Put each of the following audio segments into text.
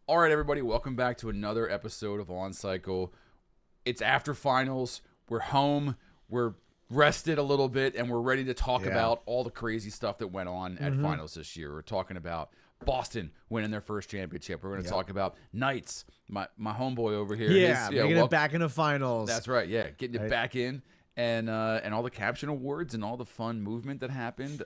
All right, everybody, welcome back to another episode of On Cycle. It's after finals. We're home. We're rested a little bit, and we're ready to talk about all the crazy stuff that went on at finals this year. We're talking about Boston winning their first championship. We're going to talk about Knights, my homeboy over here. Making it back into finals. That's right, getting it back in, and all the caption awards and all the fun movement that happened.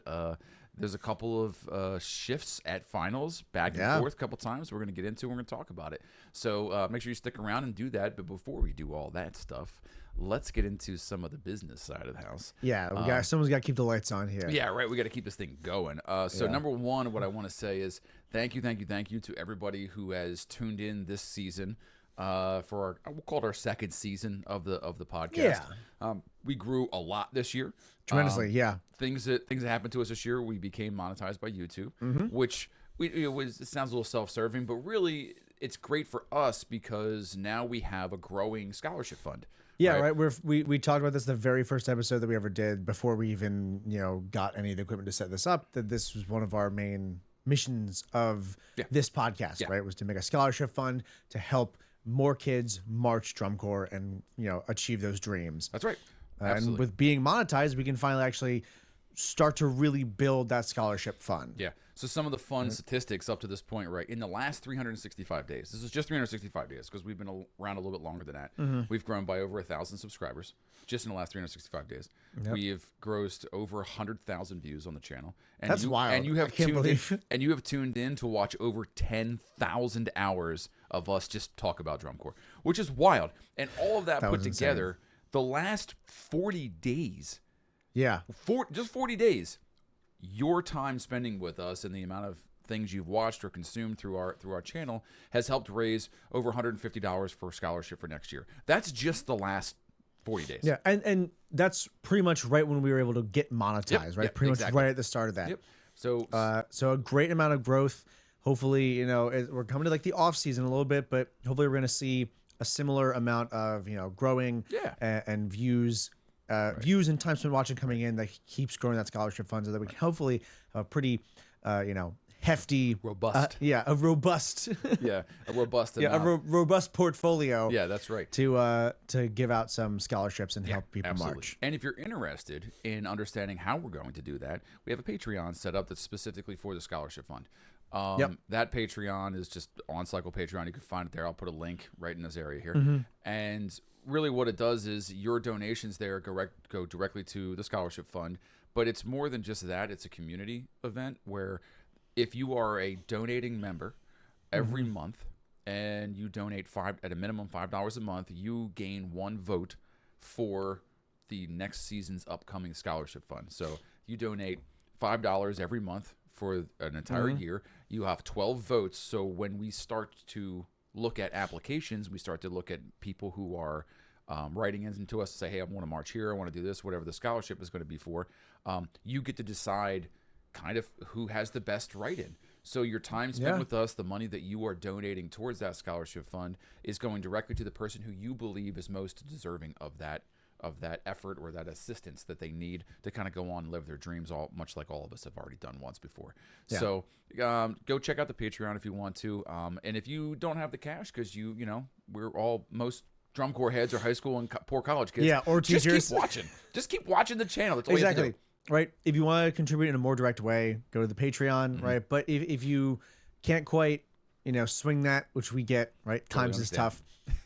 There's a couple of shifts at finals, back and forth a couple times. We're going to get into. We're going to talk about it. So make sure you stick around and do that. But before we do all that stuff, let's get into some of the business side of the house. Yeah, someone's got to keep the lights on here. Yeah, right. We got to keep this thing going. Number one, what I want to say is thank you to everybody who has tuned in this season. For we'll call it our second season of the podcast. Yeah. We grew a lot this year. Tremendously, Things that happened to us this year, we became monetized by YouTube, which it sounds a little self-serving, but really it's great for us because now we have a growing scholarship fund. Yeah, right. We talked about this the very first episode that we ever did before we even got any of the equipment to set this up. That this was one of our main missions of this podcast, right? Was to make a scholarship fund to help more kids march drum corps and achieve those dreams. That's right. And with being monetized, we can finally actually start to really build that scholarship fund. Yeah. So some of the fun statistics up to this point, right? In the last 365 days, this is just 365 days because we've been around a little bit longer than that. We've grown by over 1,000 subscribers just in the last 365 days. We have grossed over 100,000 views on the channel. And That's wild. And you have tuned in to watch over 10,000 hours of us just talk about drum corps, which is wild. And all of that put together, the last 40 days. Yeah. Just 40 days. Your time spending with us and the amount of things you've watched or consumed through our channel has helped raise over $150 for scholarship for next year. That's just the last 40 days. Yeah, and that's pretty much right when we were able to get monetized, right? Pretty much right at the start of that. Yep. So a great amount of growth. Hopefully, we're coming to like the off season a little bit, but hopefully we're going to see a similar amount of growing and views. Views and time spent watching coming in that keeps growing that scholarship fund so that we can hopefully have a pretty, hefty, robust, a robust, robust portfolio. Yeah, that's right. To give out some scholarships and help people march. And if you're interested in understanding how we're going to do that, we have a Patreon set up that's specifically for the scholarship fund. That Patreon is just On Cycle Patreon. You can find it there. I'll put a link right in this area here. And really what it does is your donations there go directly to the scholarship fund, but it's more than just that. It's a community event where if you are a donating member every month and you donate at a minimum $5 a month, you gain one vote for the next season's upcoming scholarship fund. So you donate $5 every month for an entire year, you have 12 votes. So when we start to look at applications, we start to look at people who are writing into us to say, hey, I want to march here, I want to do this, whatever the scholarship is going to be for. You get to decide kind of who has the best write-in. So your time spent with us, the money that you are donating towards that scholarship fund is going directly to the person who you believe is most deserving of that effort or that assistance that they need to kind of go on and live their dreams, much like all of us have already done once before. So go check out the Patreon if you want to. And if you don't have the cash, because most drum corps heads are high school and poor college kids. Yeah, or teachers. Just keep watching. Just keep watching the channel. That's all you have to do. Right. If you want to contribute in a more direct way, go to the Patreon, right? But if you can't quite, swing that, which we get, right? Times is tough.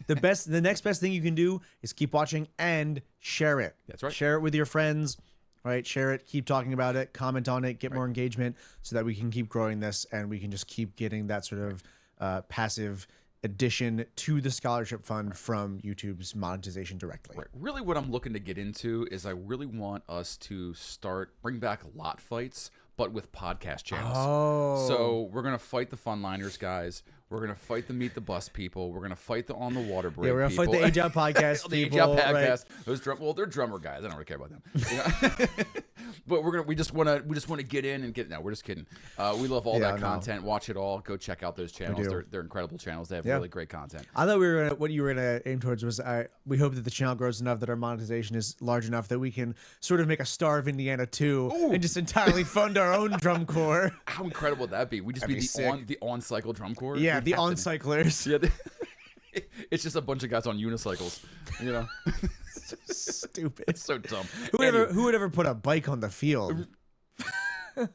The next best thing you can do is keep watching and share it. That's right. Share it with your friends, right? Share it, keep talking about it, comment on it, get more engagement so that we can keep growing this and we can just keep getting that sort of passive addition to the scholarship fund from YouTube's monetization directly. Right. Really what I'm looking to get into is I really want us to bring back lot fights, but with podcast channels. Oh. So we're going to fight the Funliners guys. We're going to fight the Meet the Bus people. We're going to fight the On the Water Break people. Yeah, we're going to fight the Age Out Podcast the people. Age Out Podcast. Right. They're drummer guys. I don't really care about them. But we just want to get in and get. No, we're just kidding. We love all that content. Watch it all. Go check out those channels. They're incredible channels. They have really great content. I thought what you were gonna aim towards was we hope that the channel grows enough that our monetization is large enough that we can sort of make a Star of Indiana 2 and just entirely fund our own drum corps. How incredible would that be? We just be the on cycle drum corps. Yeah, the on cyclers. Yeah. It's just a bunch of guys on unicycles, you know. Stupid. It's so dumb. Who would ever put a bike on the field?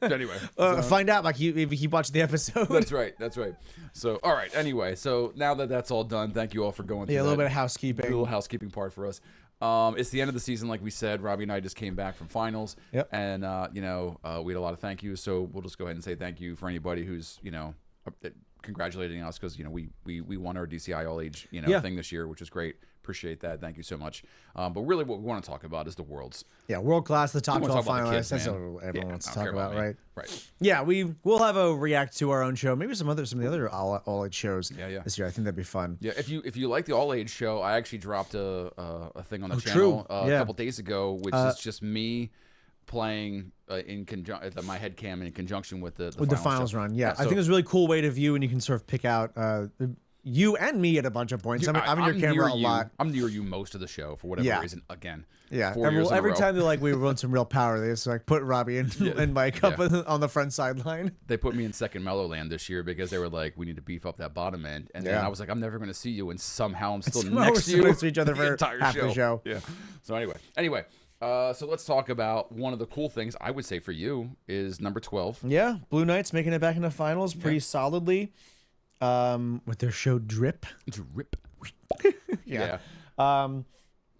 Anyway, find out if you keep watching the episode. That's right. So, all right. Anyway, so now that that's all done, thank you all for going through a little bit of housekeeping. A little housekeeping part for us. It's the end of the season, like we said. Robbie and I just came back from finals, and we had a lot of thank yous. So we'll just go ahead and say thank you for anybody who's congratulating us because we won our DCI all age thing this year, which is great. Appreciate that. Thank you so much. But really, what we want to talk about is the Worlds. Yeah, world class, the top 12 finalists. That's what everyone wants to talk about, right? Right. Yeah, we'll have a react to our own show. Maybe some of the other all age shows. This year. I think that'd be fun. Yeah, if you like the all age show, I actually dropped a thing on the channel a couple days ago, which is just me playing in conjunction my head cam in conjunction with the finals run. Yeah, I think it's a really cool way to view, and you can sort of pick out you and me at a bunch of points. I'm in your camera a lot. I'm near you most of the show for whatever reason. Again, every time they're like we run some real power, they just like put Robbie and Mike up on the front sideline. They put me in second Mellowland this year because they were like, we need to beef up that bottom end, and then I was like, I'm never going to see you, and somehow I'm still next to you. We're to each other for half the show. Yeah. So anyway. So let's talk about one of the cool things I would say for you is number 12. Yeah, Blue Knights making it back into finals pretty solidly, with their show Drip. Yeah.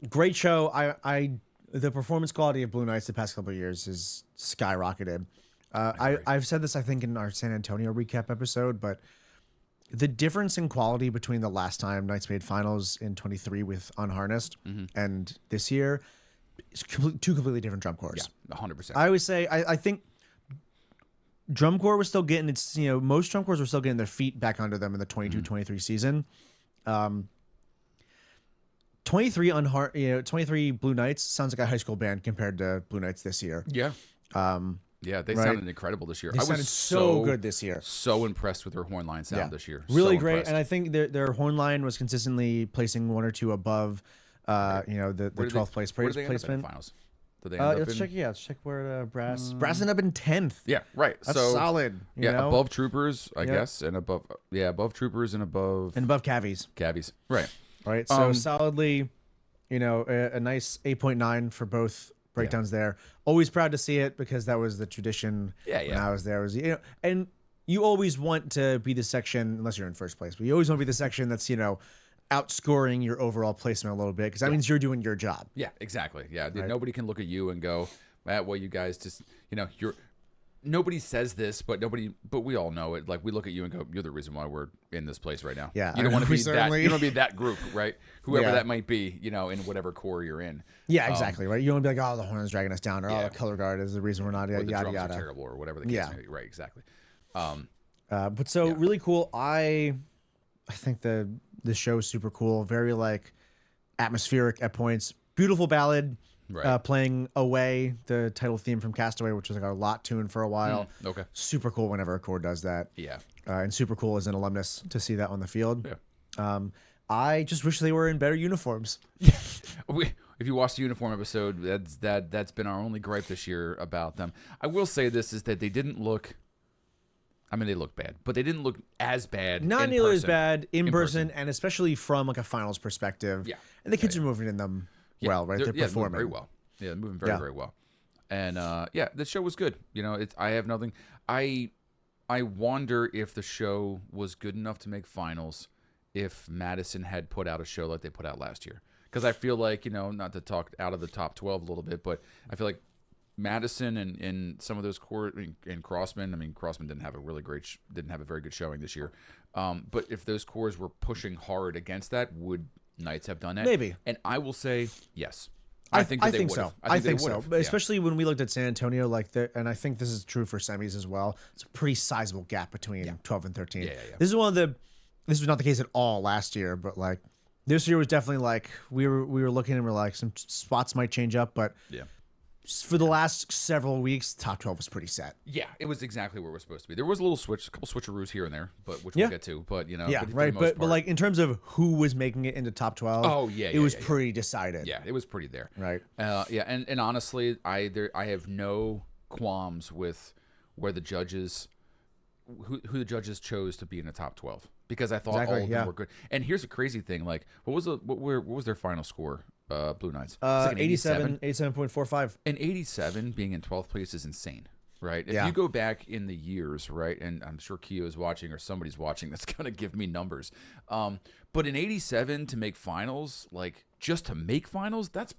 Great show. The performance quality of Blue Knights the past couple of years has skyrocketed. I've said this I think in our San Antonio recap episode, but the difference in quality between the last time Knights made finals in 23 with Unharnessed and this year. It's two completely different drum corps. Yeah, 100%. I always say I think drum corps was still getting most drum corps were still getting their feet back under them in the 22-23 season. 23 Blue Knights sounds like a high school band compared to Blue Knights this year. Yeah. They sounded incredible this year. I was so good this year. So impressed with their horn line sound this year. Really great, impressed. And I think their horn line was consistently placing one or two above. The 12th place placement. Finals? Did they end up let's check where Brass ended up in 10th. Yeah, right. That's solid. Above Troopers, I guess, and above Troopers and above Cavies. Right. So solidly, a nice 8.9 for both breakdowns there. Always proud to see it because that was the tradition when I was there. And you always want to be the section, unless you're in first place, but you always want to be the section that's outscoring your overall placement a little bit because that means you're doing your job. Yeah, exactly. Yeah, right? Nobody can look at you and go, well, you guys just, you're. Nobody says this, but we all know it. Like we look at you and go, you're the reason why we're in this place right now. Yeah, you don't want to be that. You don't want to be that group, right? Whoever that might be, in whatever core you're in. Yeah, exactly. Right. You don't be like, oh, the horn is dragging us down, or oh, the color guard is the reason we're not. Or the yada drums yada. Are terrible, or whatever the case may be. Right. Exactly. But really cool. I think the show is super cool. Very atmospheric at points. Beautiful ballad. Right. Playing Away, the title theme from Castaway, which was our lot tune for a while. Okay. Super cool whenever a chord does that. Yeah. And super cool as an alumnus to see that on the field. Yeah. I just wish they were in better uniforms. If you watch the uniform episode, that's been our only gripe this year about them. I will say this is that they didn't look. I mean, they look bad, but they didn't look as bad. Not nearly as bad in person, and especially from a finals perspective. Yeah. And the kids are moving in them. Well, right, they're performing very well. Yeah, moving very well. And the show was good. I have nothing. I wonder if the show was good enough to make finals if Madison had put out a show like they put out last year. Because I feel like not to talk out of the top 12 a little bit, but I feel like Madison and some of those core and Crossman. I mean, Crossman didn't have a very good showing this year. But if those cores were pushing hard against that, would Knights have done that? Maybe. And I will say yes. I think so. I think so. But especially when we looked at San Antonio, and I think this is true for semis as well. It's a pretty sizable gap between 12 and 13. Yeah. This was not the case at all last year, but this year was definitely we were looking and we're like some spots might change up, but for the last several weeks, top 12 was pretty set. Yeah, it was exactly where we're supposed to be. There was a couple switcheroos here and there, but which we'll get to. But yeah, right. But like in terms of who was making it into top 12, it was pretty decided. Yeah, it was pretty there. Right. Yeah, and honestly, I have no qualms with where the judges, who the judges chose to be in the top 12, because I thought all of them were good. And here's the crazy thing: like, what was their final score? Blue Knights. Like 87.45. And 87 being in 12th place is insane, right? If you go back in the years, right, and I'm sure Keo is watching or somebody's watching that's going to give me numbers. But in 87 to make finals, like just to make finals, that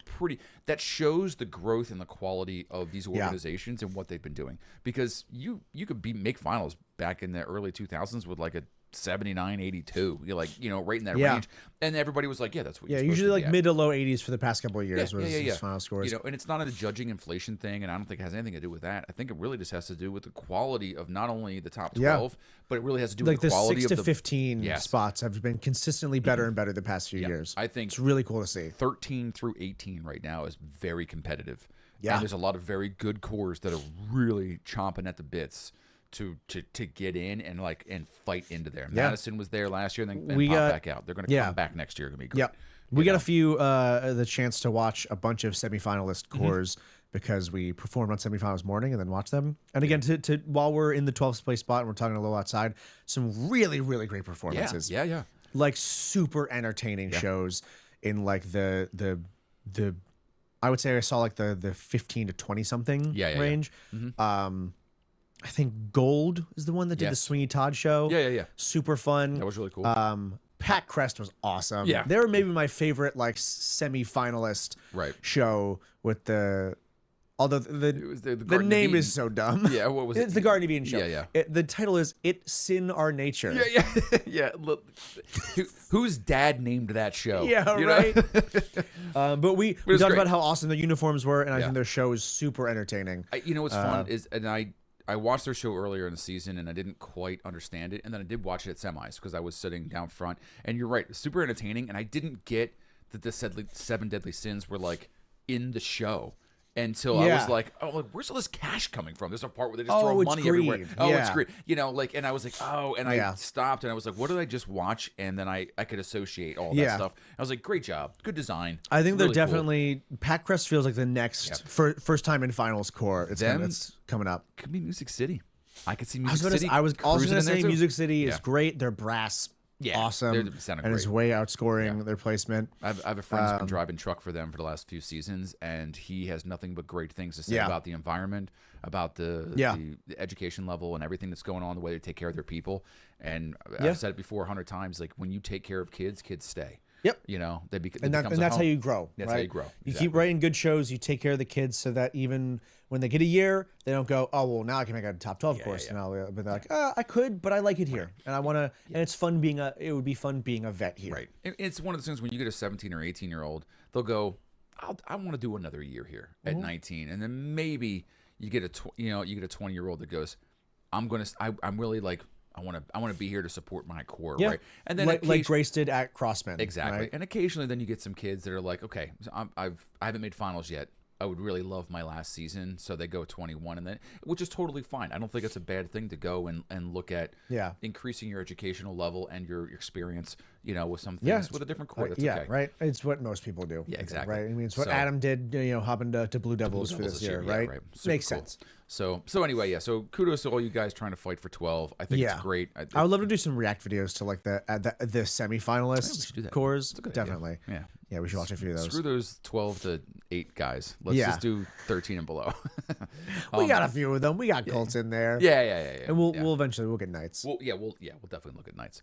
shows the growth and the quality of these organizations and what they've been doing. Because you could make finals back in the early 2000s with like a 79, 82, you're like, right in that range. And everybody was like, that's what you're supposed usually to like be mid to low 80s for the past couple of years was his final scores. And it's not a judging inflation thing, and I don't think it has anything to do with that. I think it really just has to do with the quality of not only the top 12, but it really has to do with the quality of the 6 to 15 spots have been consistently better and better the past few years. I think it's really cool to see. 13 through 18 right now is very competitive. Yeah. And there's a lot of very good cores that are really chomping at the bits to get in and fight into there. Madison was there last year and then pop back out. They're going to come back next year. It's going to be great. Yep. We got a few the chance to watch a bunch of semifinalist cores because we performed on semifinals morning and then watched them. And again, to while we're in the 12th place spot and we're talking a little outside, some really, really great performances. Yeah. Like super entertaining shows in like the I would say I saw like the 15 to 20 something range. I think Gold is the one that did the Sweeney Todd show. Yeah. Super fun. That was really cool. Pat Crest was awesome. Yeah. They were maybe my favorite like semi-finalist show with although the name is so dumb. Yeah, what was it? It's the Garden of Eden show. Yeah. The title is It Sin Our Nature. Yeah. Look, whose dad named that show? Yeah, right. But we talked about how awesome the uniforms were, and I think their show is super entertaining. What's fun is, and I watched their show earlier in the season, and I didn't quite understand it. And then I did watch it at semis because I was sitting down front. And you're right, super entertaining. And I didn't get that the 7 Deadly Sins were like in the show until I was like, where's all this cash coming from? There's a part where they just throw money everywhere. It's greed. And I was like, and I stopped and I was like, what did I just watch? And then I could associate all that stuff. I was like, great job, good design. I think they're definitely Pat Crest feels like the next first time in finals core. It's coming up. Could be Music City. I could see Music City. I was also going to say Music City is great. Their brass. Awesome, and is way outscoring their placement. I have a friend who's been driving truck for them for the last few seasons, and he has nothing but great things to say about the environment, about the education level, and everything that's going on, the way they take care of their people. And I've said it before 100 times: like when you take care of kids, kids stay. Yep. And that's how you grow. That's how you grow. You keep writing good shows. You take care of the kids so that even when they get a year, they don't go, oh, well, now I can make a top 12 course. And but they're like, I could, but I like it here. And I want to, and it's fun it would be fun being a vet here. Right. It's one of those things when you get a 17 or 18-year-old, they'll go, I want to do another year here at 19. And then maybe you get a 20-year-old that goes, I'm really like, I want to be here to support my core, right? And then like Grace did at Crossman, exactly. Right? And occasionally, then you get some kids that are like, okay, so I haven't made finals yet. I would really love my last season, so they go 21, and then which is totally fine. I don't think it's a bad thing to go and look at increasing your educational level and your experience, with some things with a different core. That's okay. Right. It's what most people do. Yeah, exactly. Right. I mean, it's what Adam did, hopping to Blue Devils for this year, right? Makes sense. So anyway, so kudos to all you guys trying to fight for 12. I think it's great. I would love to do some react videos to like the semifinalist cores. Definitely. Idea. Yeah, we should watch a few of those. Screw those 12 to 8 guys. Let's just do 13 and below. We got a few of them. We got Coltz in there. Yeah. And we'll eventually get Knights. We'll definitely look at Knights.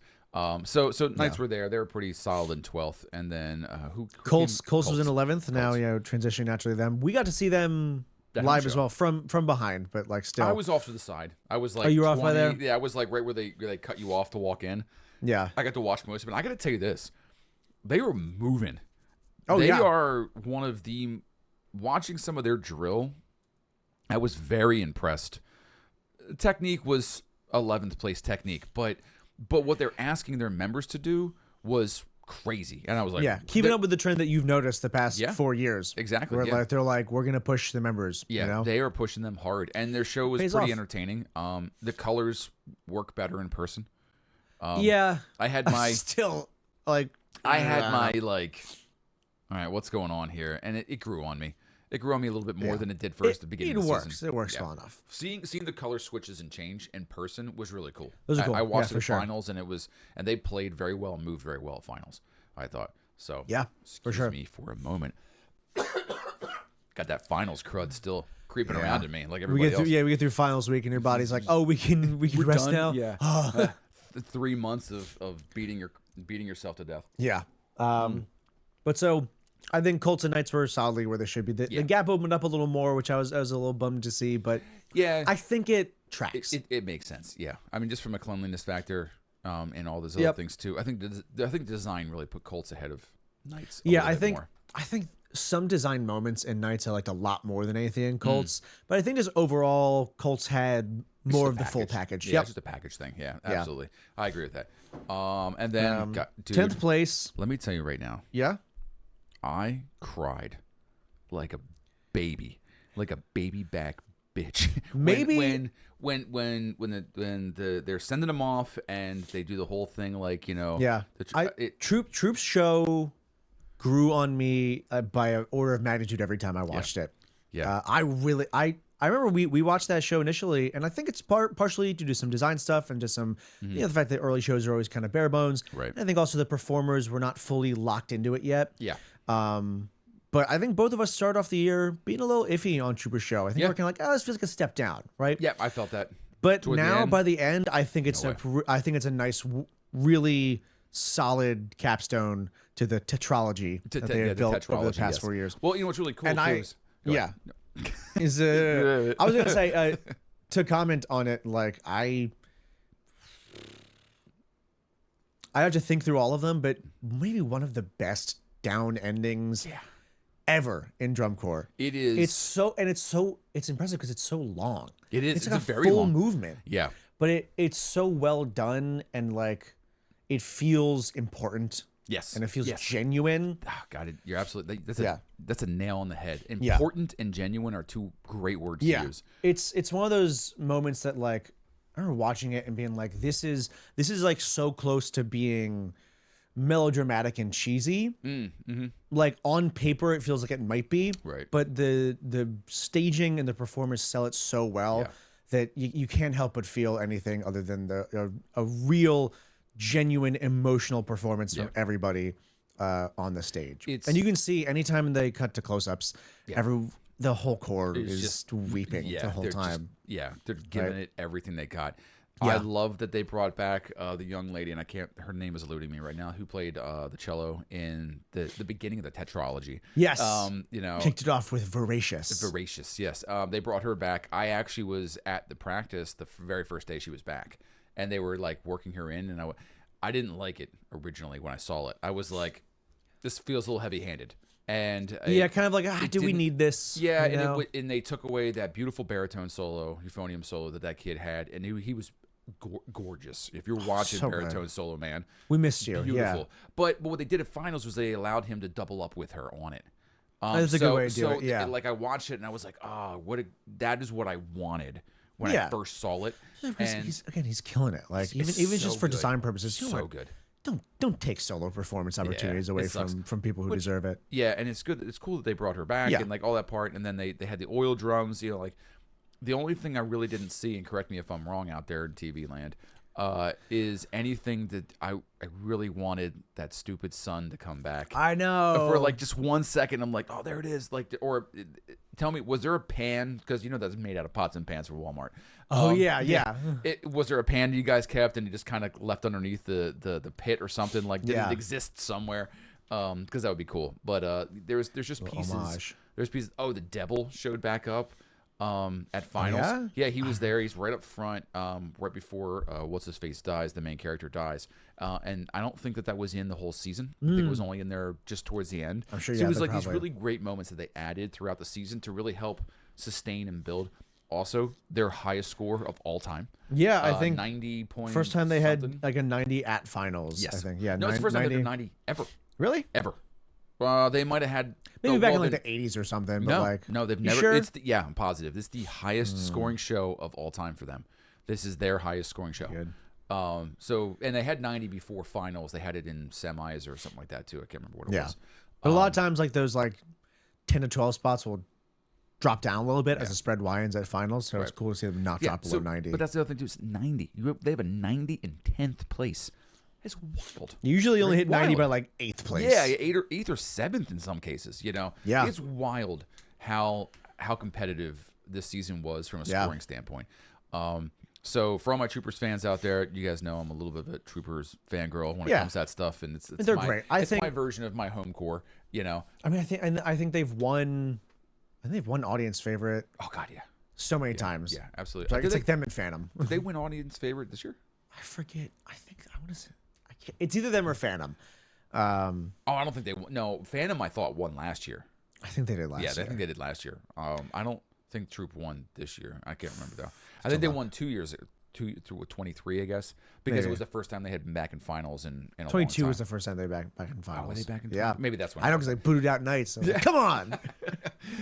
So Knights were there. They were pretty solid in 12th, and then who Coltz was in 11th. Now transitioning naturally to them. We got to see them live as well from behind, but like still. I was off to the side. I was like, you were off by there? Yeah, I was like right where they cut you off to walk in. Yeah, I got to watch most of it. I got to tell you this: they were moving. Oh, they are one of the watching some of their drill. I was very impressed. Technique was 11th place technique, but what they're asking their members to do was crazy. And I was like, yeah, keeping up with the trend that you've noticed the past 4 years. Exactly. Where Yeah. like they're like, we're gonna push the members. Yeah, you know? they are pushing them hard, and their show was Pays pretty off. entertaining. The colors work better in person. Yeah, I had my still like. I had my like, all right, what's going on here? And it grew on me. It grew on me a little bit more than it did first at the beginning of the season. It works well enough. Seeing the color switches and change in person was really cool. Those are cool. I watched Yeah, the for sure. finals, and they played very well and moved very well at finals, I thought. So Yeah, for sure. Excuse me for a moment. Got that finals crud still creeping around in me like everybody else. we get through finals week, and your body's like, oh, we can rest now. Yeah. 3 months of beating yourself to death. Yeah. But so I think Colts and Knights were solidly where they should be. The gap opened up a little more, which I was a little bummed to see, but yeah, I think it tracks. It makes sense. Yeah, I mean, just from a cleanliness factor, and all those other things too. I think design really put Colts ahead of Knights. I think some design moments in Knights I liked a lot more than anything in Colts, but I think just overall Colts had more of the full package. Yeah, just a package thing. Yeah, absolutely. I agree with that. And then dude, 10th place. Let me tell you right now. Yeah. I cried like a baby back bitch. Maybe when they're sending them off and they do the whole thing like, you know. Yeah. Troops show grew on me by an order of magnitude every time I watched it. Yeah. I remember we watched that show initially, and I think it's partially due to some design stuff and just some, the fact that early shows are always kind of bare bones. Right. And I think also the performers were not fully locked into it yet. Yeah. But I think both of us started off the year being a little iffy on Trooper Show. I think we're kind of like, oh, this feels like a step down, right? Yeah, I felt that. But now by the end, I think it's a nice, really solid capstone to the tetralogy that they have built over the past 4 years. Well, you know what's really cool And too is I was gonna say to comment on it, like I have to think through all of them, but maybe one of the best down endings ever in drum corps. It is. It's impressive because it's so long. It is. It's like a very full long movement. Yeah. But it's so well done, and like it feels important. Yes. And it feels genuine. Oh, God, you're absolutely. That's a nail on the head. Important and genuine are two great words to use. It's one of those moments that like I remember watching it and being like, this is like so close to being melodramatic and cheesy. Like on paper, it feels like it might be, right? But the staging and the performers sell it so well that you can't help but feel anything other than a real, genuine, emotional performance from everybody on the stage. And you can see anytime they cut to close-ups, the whole corps is just weeping the whole time. They're giving it everything they got. I love that they brought back the young lady, and her name is eluding me right now, who played the cello in the beginning of the tetralogy. Yes. Kicked it off with Voracious. Voracious, yes. They brought her back. I actually was at the practice the very first day she was back, and they were like working her in, and I didn't like it originally when I saw it. I was like, this feels a little heavy-handed. And kind of like, do we need this? Yeah, and they took away that beautiful baritone solo, euphonium solo that kid had, and he was gorgeous. If you're watching baritone solo, man, we missed you. Beautiful. Yeah. But what they did at finals was they allowed him to double up with her on it. That's a good way to do it. Yeah, like I watched it and I was like, that is what I wanted when I first saw it. And he's killing it. Like even just for design purposes, so good. Don't take solo performance opportunities away from people who deserve it. Yeah, and it's good. It's cool that they brought her back and like all that part, and then they had the oil drums. Like the only thing I really didn't see, and correct me if I'm wrong out there in TV land, is anything that I really wanted that stupid sun to come back. I know. For like just 1 second, I'm like, oh, there it is. Like, or tell me, was there a pan? Because that's made out of pots and pans for Walmart. Oh yeah. Was there a pan you guys kept and you just kind of left underneath the pit or something? Like, did it exist somewhere? Because that would be cool. But there's just pieces. Homage. There's pieces. Oh, the devil showed back up. At finals, he was there. He's right up front, right before what's his face dies. The main character dies, and I don't think that was in the whole season. I think it was only in there just towards the end. I'm sure. So it was like these really great moments that they added throughout the season to really help sustain and build. also their highest score of all time. Yeah, I think 90 points. First time they had like a 90 at finals. Yes. I think. Yeah, no, it's the first time they had 90 ever. Really? Ever. They might have had maybe back in like the 80s or something. But no, they've never. Sure? I'm positive. This is the highest scoring show of all time for them. This is their highest scoring show. Good. And they had 90 before finals. They had it in semis or something like that too. I can't remember what it was. But a lot of times, like those like 10 to 12 spots will drop down a little bit as the spread widens at finals. So it's cool to see them not drop below 90. But that's the other thing too. It's 90. They have a 90 in 10th place. It's wild. You usually only hit 90 by like 8th place. Yeah, 8th or 7th in some cases. Yeah, it's wild how competitive this season was from a scoring standpoint. So for all my Troopers fans out there, you guys know I'm a little bit of a Troopers fangirl when it comes to that stuff, and they're great. I think my version of my home core. I mean, I think they've won. I think they've won audience favorite. Oh God, yeah. So many times. Yeah, absolutely. It's like them and Phantom. Did they win audience favorite this year? I forget. I think I want to say. It's either them or Phantom. I don't think they won. No, Phantom I thought won last year. I think they did last year. Yeah, I think they did last year. I don't think Troop won this year. I can't remember though. I think they won 2 years. Through 23, I guess, because it was the first time they had been back in finals in a 22 long time. was the first time they were back in finals. Oh, were they back in? Yeah, maybe that's when. I know because they booted out Knights. So like, come on.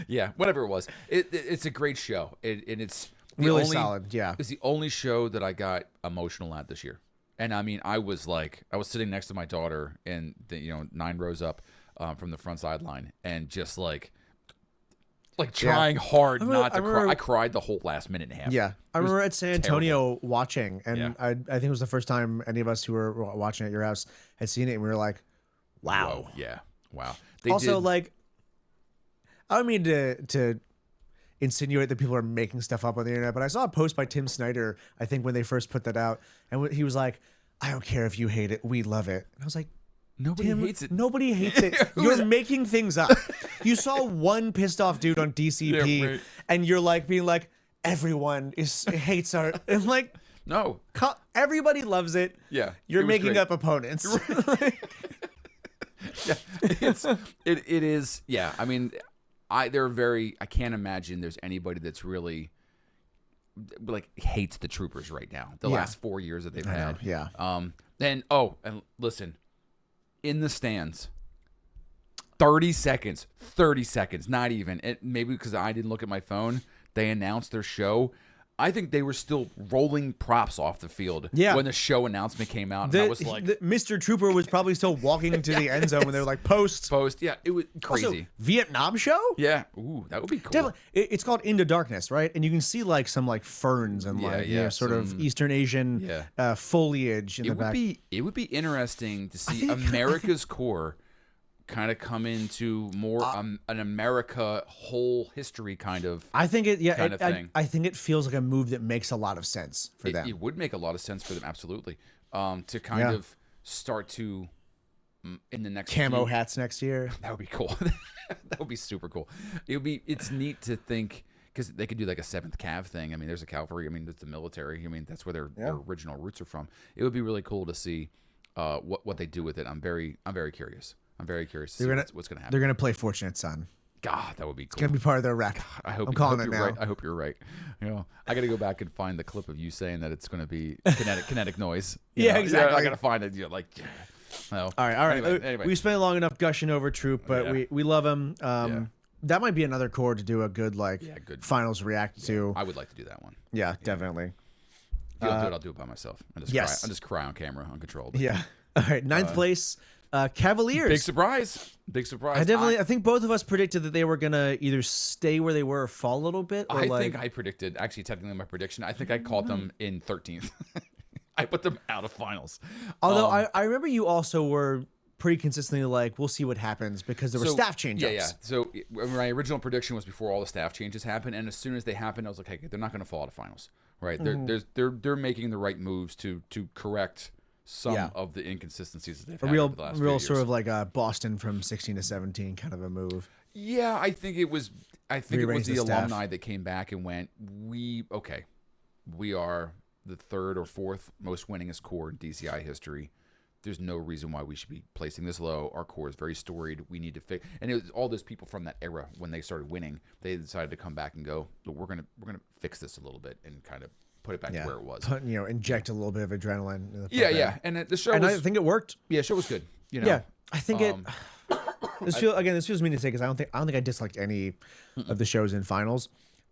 Yeah, whatever it was. It's a great show. And it's really solid. Yeah, it's the only show that I got emotional at this year. And I mean, I was sitting next to my daughter, and 9 rows up from the front sideline, and just like trying hard not to cry. I cried the whole last minute and a half. Yeah. I remember at San Antonio watching, and I think it was the first time any of us who were watching at your house had seen it, and we were like, wow. Whoa, yeah. Wow. Like, I don't mean to insinuate that people are making stuff up on the internet, but I saw a post by Tim Snyder, I think, when they first put that out, and he was like, I don't care if you hate it. We love it. And I was like, Nobody hates it. Nobody hates it. You're making things up. You saw one pissed off dude on DCP, and you're like being like, everyone hates art. And like, no, everybody loves it. Yeah, you're making up opponents. Yeah, it is. Yeah, I mean, I can't imagine there's anybody that's really like hates the Troopers right now. The last 4 years that they've had. Yeah. And listen. In the stands, 30 seconds, not even. Maybe because I didn't look at my phone, they announced their show. I think they were still rolling props off the field when the show announcement came out. And I was like, Mr. Trooper was probably still walking into the end zone when they were like, post. Yeah, it was crazy. Also, Vietnam show? Yeah. Ooh, that would be cool. Definitely. It's called Into Darkness, right? And you can see like some like ferns and sort of Eastern Asian foliage in the back. It would be interesting to see America's core kind of come into more an America whole history kind of. I think thing. I think it feels like a move that makes a lot of sense for them. It would make a lot of sense for them, absolutely. To kind of start to in the next camo hats next year. That would be cool. That would be super cool. It's neat to think because they could do like a 7th Cav thing. I mean, there's a cavalry. I mean, there's the military. I mean, that's where their original roots are from. It would be really cool to see what they do with it. I'm very curious. I'm very curious to see what's going to happen. They're going to play Fortunate Son. God, that would be cool. It's going to be part of their rec. I'm calling it now. Right. I hope you're right. I got to go back and find the clip of you saying that it's going to be kinetic noise. Exactly. I got to find it. No. All right. Anyway. We spent long enough gushing over Troop, but we love him. That might be another core to do a good good finals react to. I would like to do that one. Yeah, definitely. If you don't do it, I'll do it by myself. I'll just cry on camera, uncontrolled. Yeah. All right. 9th place. Cavaliers. Big surprise. I think both of us predicted that they were going to either stay where they were or fall a little bit. I think I predicted, actually technically my prediction, I think I called them in 13th. I put them out of finals. Although I remember you also were pretty consistently like, we'll see what happens because there were staff change-ups. Yeah. So my original prediction was before all the staff changes happened. And as soon as they happened, I was like, hey, they're not going to fall out of finals. Right. They're making the right moves to correct some of the inconsistencies that they've had over the last few years. Sort of like Boston from 16 to 17 kind of a move. Yeah, I think it was the alumni that came back and went, we are the 3rd or 4th most winningest core in DCI history. there's no reason why we should be placing this low. Our core is very storied. We need to fix. And it was all those people from that era when they started winning, they decided to come back and go, look, we're gonna fix this a little bit and kind of put it back to where it was. Inject a little bit of adrenaline. In the Yeah. And the show I think it worked. Yeah, the show was good. Yeah, I think it. This feels mean to say because I don't think I disliked any of the shows in finals.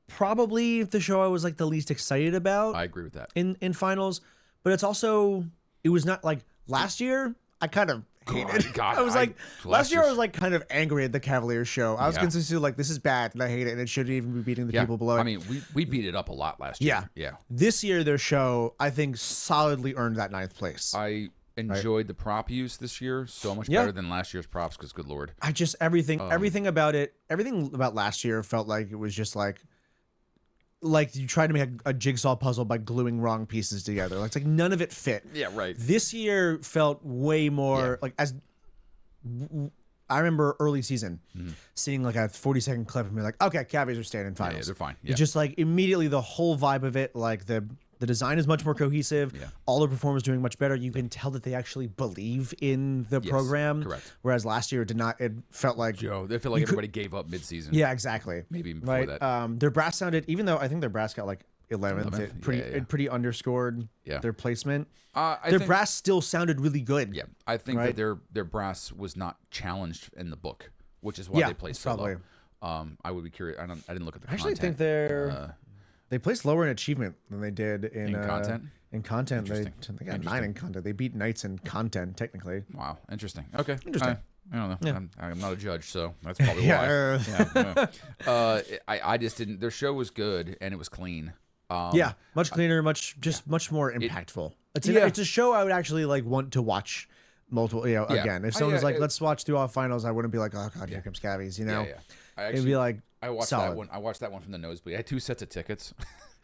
Probably the show I was like the least excited about. I agree with that. In finals, but it was not like last year. I kind of hated. I was like last year I was like kind of angry at the Cavaliers show. I was consistently like, this is bad and I hate it and it shouldn't even be beating the people below it. I mean, we beat it up a lot last year. Yeah. This year their show I think solidly earned that 9th place. I enjoyed the prop use this year so much better than last year's props because good lord. I just everything about last year felt like it was just like you tried to make a jigsaw puzzle by gluing wrong pieces together. It's like none of it fit. Yeah, right. This year felt way more like I remember early season seeing like a 40-second clip and be like, okay, Cavaliers are staying in finals. Yeah, they're fine. It's just like immediately the whole vibe of it, like the design is much more cohesive. Yeah. All the performers doing much better. You can tell that they actually believe in the program. Correct. Whereas last year it did not. It felt like they felt like everybody gave up mid-season. Yeah, exactly. Maybe even before that. Their brass sounded, even though I think their brass got like 11th. It pretty underscored their placement. Their brass still sounded really good. Yeah, I think that their brass was not challenged in the book, which is why they placed so low. I would be curious. I didn't look at the content. I actually think they placed lower in achievement than they did in content. In content, they got 9 in content. They beat Knights in content technically. Wow, interesting. Okay, interesting. I don't know. Yeah. I'm not a judge, so that's probably why. I just didn't. Their show was good and it was clean. Much cleaner, much more impactful. It's a show I would actually like want to watch multiple. Again, if someone was like, "Let's watch through all finals," I wouldn't be like, "Oh God, here comes Cavies." It'd be like, I watched solid. that one. I watched that one from the nosebleed. I had 2 sets of tickets.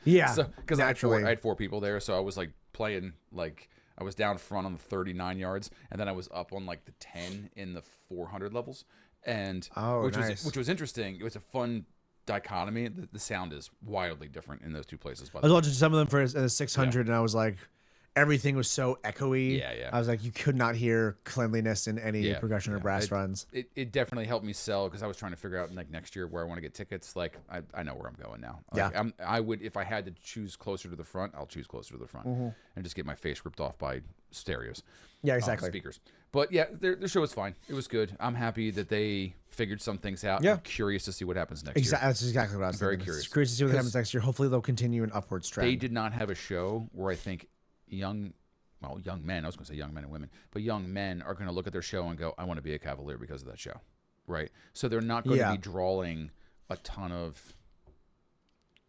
Yeah, because I had 4 people there, so I was like playing like I was down front on the 39 yards, and then I was up on like the 10 in the 400 levels, and which was interesting. It was a fun dichotomy. The sound is wildly different in those 2 places. I was watching some of them for the 600, and I was like, everything was so echoey. Yeah. I was like, you could not hear cleanliness in any percussion or brass runs. It definitely helped me sell because I was trying to figure out like next year where I want to get tickets. Like I know where I'm going now. Like, I would, if I had to choose closer to the front, I'll choose closer to the front and just get my face ripped off by stereos. Yeah, exactly. Speakers. But yeah, their show was fine. It was good. I'm happy that they figured some things out. Yeah. I'm curious to see what happens next year. That's exactly what I was very thinking. curious. It's curious to see what happens next year. Hopefully they'll continue an upwards trend. They did not have a show where I think young men, I was going to say young men and women, but young men are going to look at their show and go, I want to be a Cavalier because of that show, right? So they're not going to be drawing a ton of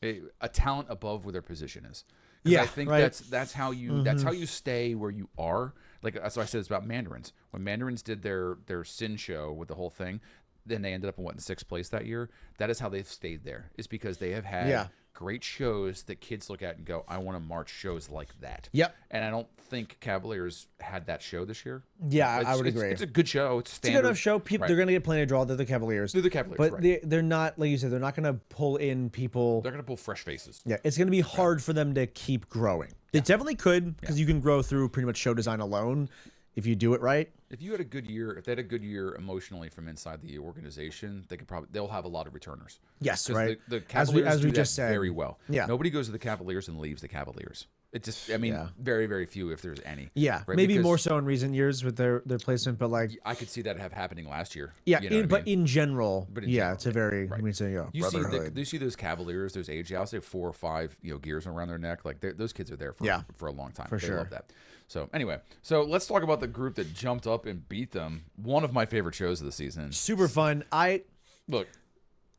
a talent above where their position is. I think that's how you stay where you are. Like so I said, it's about Mandarins. When Mandarins did their Sin show with the whole thing, then they ended up in 6th place that year. That is how they've stayed there. Is because they have had great shows that kids look at and go, I want to march shows like that. Yep. And I don't think Cavaliers had that show this year. Yeah, I would agree. It's a good show. It's standard. It's a good enough show. People, they're going to get plenty of draw. They're the Cavaliers. But they're not, like you said, they're not going to pull in people. They're going to pull fresh faces. Yeah, it's going to be hard for them to keep growing. They definitely could because you can grow through pretty much show design alone if you do it right. If you had a good year, if they had a good year emotionally from inside the organization, they'll have a lot of returners. Yes, right. The Cavaliers as we do just that said, very well. Yeah. Nobody goes to the Cavaliers and leaves the Cavaliers. It just, very, very few, if there's any. Yeah, right? Maybe more so in recent years with their placement, but like I could see that happening last year. Yeah, in general, it's a very. Right. You see those Cavaliers, those age outs, they have 4 or 5 gears around their neck. Like those kids are there for a long time. For sure, love that. So anyway, let's talk about the group that jumped up and beat them. One of my favorite shows of the season. Super fun. Look.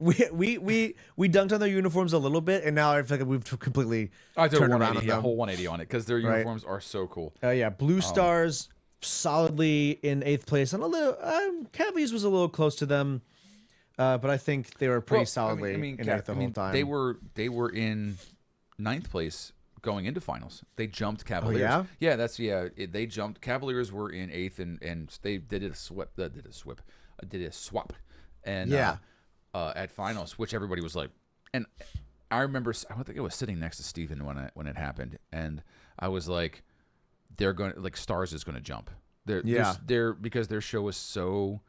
We dunked on their uniforms a little bit, and now I feel like we've completely turned around on them. A whole 180 on it because their uniforms are so cool. Blue Stars solidly in 8th place, and a little Cavaliers was a little close to them, but I think they were pretty solidly in 8th the whole time. They were in 9th place going into finals. They jumped Cavaliers. Oh, yeah? They jumped. Cavaliers were in 8th, and they did a swap, and at finals, which everybody was like, and I remember, I don't think I was sitting next to Steven when it happened, and I was like, they're going, like, Stars is going to jump. They're because their show was so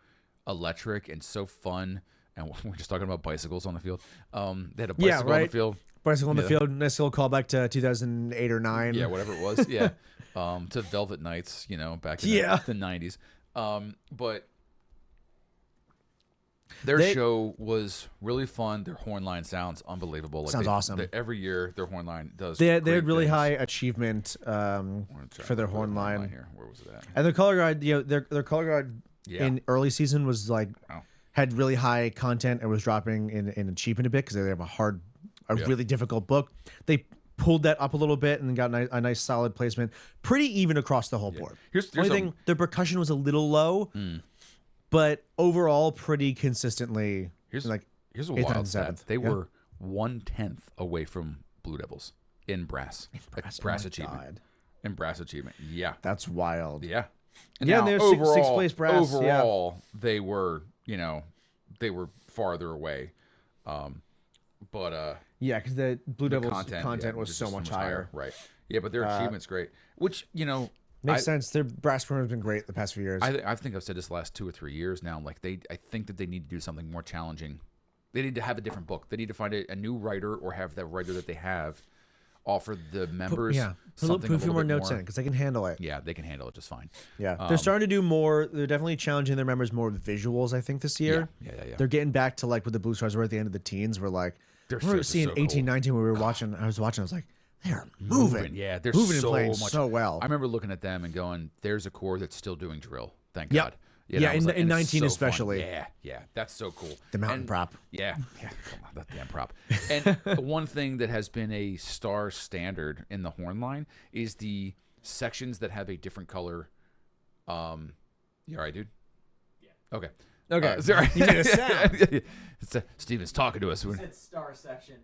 electric and so fun. And we're just talking about bicycles on the field. They had a bicycle on the field. Bicycle on the field. Nice little callback to 2008 or 9. Yeah, whatever it was. Yeah. To Velvet Nights, back in the 90s. But their show was really fun. Their horn line sounds unbelievable. Sounds awesome. Every year, their horn line does. They had really high achievement for their horn line. Here. Where was it at? And their color guide, their color guide in early season was like had really high content and was dropping in achievement a bit because they have a really difficult book. They pulled that up a little bit and got a nice solid placement. Pretty even across the whole board. Here's the only thing, their percussion was a little low, but overall pretty consistently. Here's a wild stat. They were 1/10 away from Blue Devils in brass. Brass achievement. God. In brass achievement. Yeah. That's wild. Yeah. And they're sixth place brass. Overall, they were, they were farther away. But because the Blue Devils content was so much higher. Right. Yeah, but their achievement's great. Which, makes sense. Their brass program has been great the past few years. I think I've said this the last 2 or 3 years now. Like I think that they need to do something more challenging. They need to have a different book. They need to find a new writer or have the writer that they have offer the members put a few more notes in because they can handle it. Yeah, they can handle it just fine. Yeah, they're starting to do more. They're definitely challenging their members more with visuals. I think this year. Yeah. They're getting back to like what the Blue Stars were at the end of the teens. We're like, we're seeing so 18, cool. 19 when we were watching. I was watching. I was like, they are moving. Yeah, they're moving so and playing much so well. I remember looking at them and going, "There's a core that's still doing drill. Thank God." In 19 especially. Yeah, that's so cool. The mountain prop. Yeah, come on, that damn prop. And one thing that has been a star standard in the horn line is the sections that have a different color. You all right, dude? Yeah. Okay. Sorry. You made a sound. Steven's talking to us. You said star section.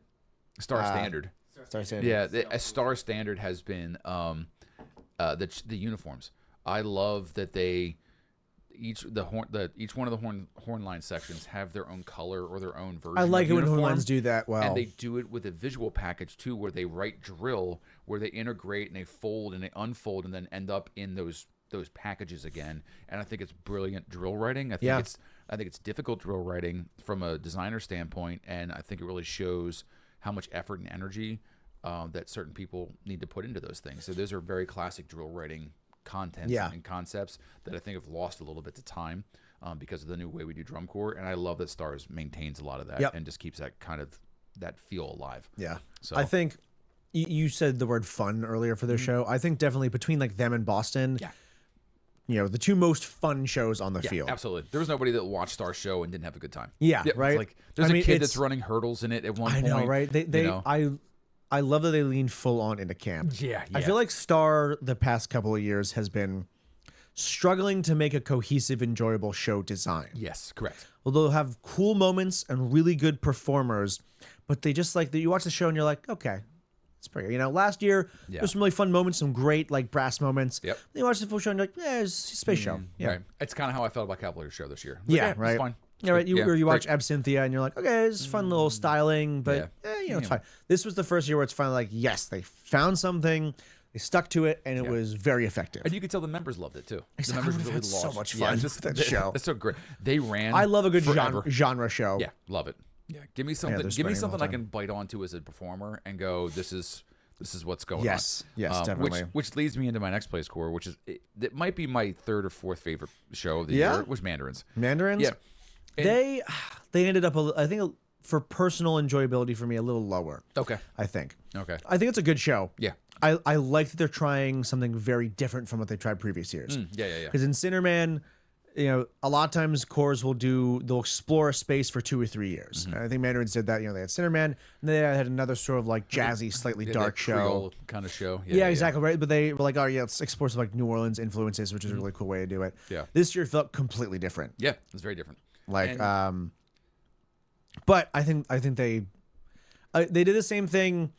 Star standard. Star standard. Yeah, a star standard has been the uniforms. I love that they. Each one of the horn line sections have their own color or their own version. I like it when horn lines do that well, and they do it with a visual package too, where they write drill, where they integrate and they fold and they unfold, and then end up in those packages again. And I think it's brilliant drill writing. I think it's difficult drill writing from a designer standpoint, and I think it really shows how much effort and energy that certain people need to put into those things. So those are very classic drill writing content and concepts that I think have lost a little bit to time because of the new way we do drum corps, and I love that Stars maintains a lot of that and just keeps that kind of that feel alive. Yeah, so I think you said the word fun earlier for their show. I think definitely between like them and Boston, the two most fun shows on the field. Absolutely, there was nobody that watched Stars show and didn't have a good time. Right. Like there's a kid that's running hurdles in it at one point. I know, right? I love that they lean full on into camp. Yeah. I feel like Star the past couple of years has been struggling to make a cohesive, enjoyable show design. Yes, correct. Well, they'll have cool moments and really good performers, but they just like you watch the show and you're like, okay, it's pretty good. Last year there's some really fun moments, some great like brass moments. Yep. Then you watch the full show and you're like, it's a space show. Yeah. Right. It's kind of how I felt about Cavaliers show this year. Right. It's fine. Yeah, right. You watch Absynthia and you're like, okay, it's fun little styling, but it's fine. This was the first year where it's finally like, yes, they found something, they stuck to it, and it was very effective. And you could tell the members loved it too. The members really had so much fun with that show. That's so great. They ran. I love a good forever. genre show. Yeah, love it. Yeah, give me something. Give me something I can bite onto as a performer and go, this is what's going on. Yes, definitely. Which leads me into my next place core, which is it might be my third or fourth favorite show of the year, was Mandarins. Mandarins. Yeah. They ended up, I think, for personal enjoyability for me, a little lower. Okay. I think. Okay. I think it's a good show. Yeah. I like that they're trying something very different from what they tried previous years. Yeah. Because in Cinderman, a lot of times cores they'll explore a space for 2 or 3 years. And I think Mandarins did that. They had Cinderman, and they had another sort of like jazzy, slightly dark show. Creole kind of show. Yeah, exactly. Right. But they were like, let's explore some like New Orleans influences, which is a really cool way to do it. Yeah. This year felt completely different. Yeah, it's very different. But I think they did the same thing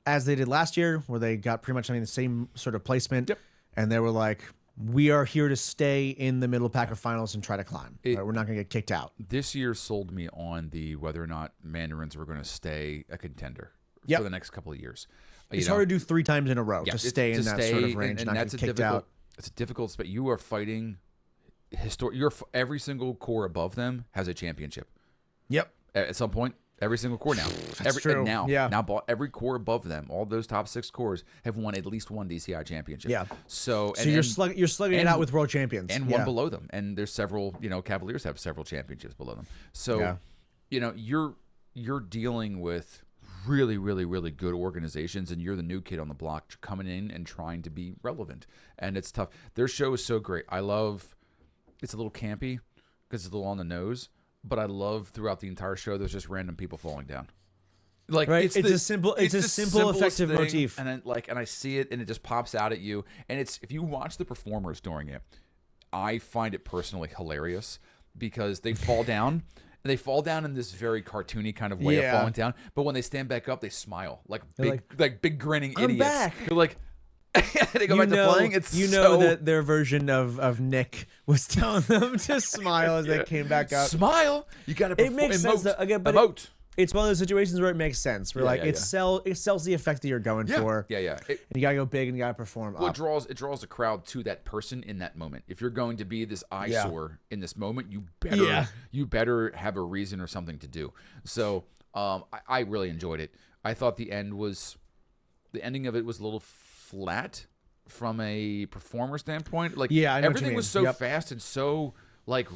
as they did last year, where they got pretty much the same sort of placement, and they were like, "We are here to stay in the middle pack of finals and try to climb. We're not going to get kicked out." This year sold me on the whether or not Mandarins were going to stay a contender for the next couple of years. It's hard to do 3 times in a row to stay in that sort of range, and not that's get kicked out. It's a difficult spot. You are fighting every single core above them has a championship. Yep. At some point, every single core now. That's true. Now every core above them, all those top 6 cores have won at least one DCI championship. Yeah. So you're slugging it out with world champions. And one below them. And there's several, Cavaliers have several championships below them. So, you're dealing with really, really, really good organizations, and you're the new kid on the block coming in and trying to be relevant. And it's tough. Their show is so great. It's a little campy because it's a little on the nose, but I love throughout the entire show there's just random people falling down. Like it's a simple effective thing, motif. And then and I see it and it just pops out at you. And if you watch the performers during it, I find it personally hilarious because they fall down. They fall down in this very cartoony kind of way of falling down, but when they stand back up, they smile like big grinning idiots. I'm back. They're like, they go back to playing. That their version of Nick was telling them to smile as they came back up. Smile. You got to. It makes sense though, again, but it's one of those situations where it makes sense. Where it sells the effect that you're going for. Yeah. And you gotta go big and you gotta perform. Well, it draws the crowd to that person in that moment. If you're going to be this eyesore in this moment, you better have a reason or something to do. So I really enjoyed it. I thought the ending of it was a little flat from a performer standpoint. Like everything was so fast and so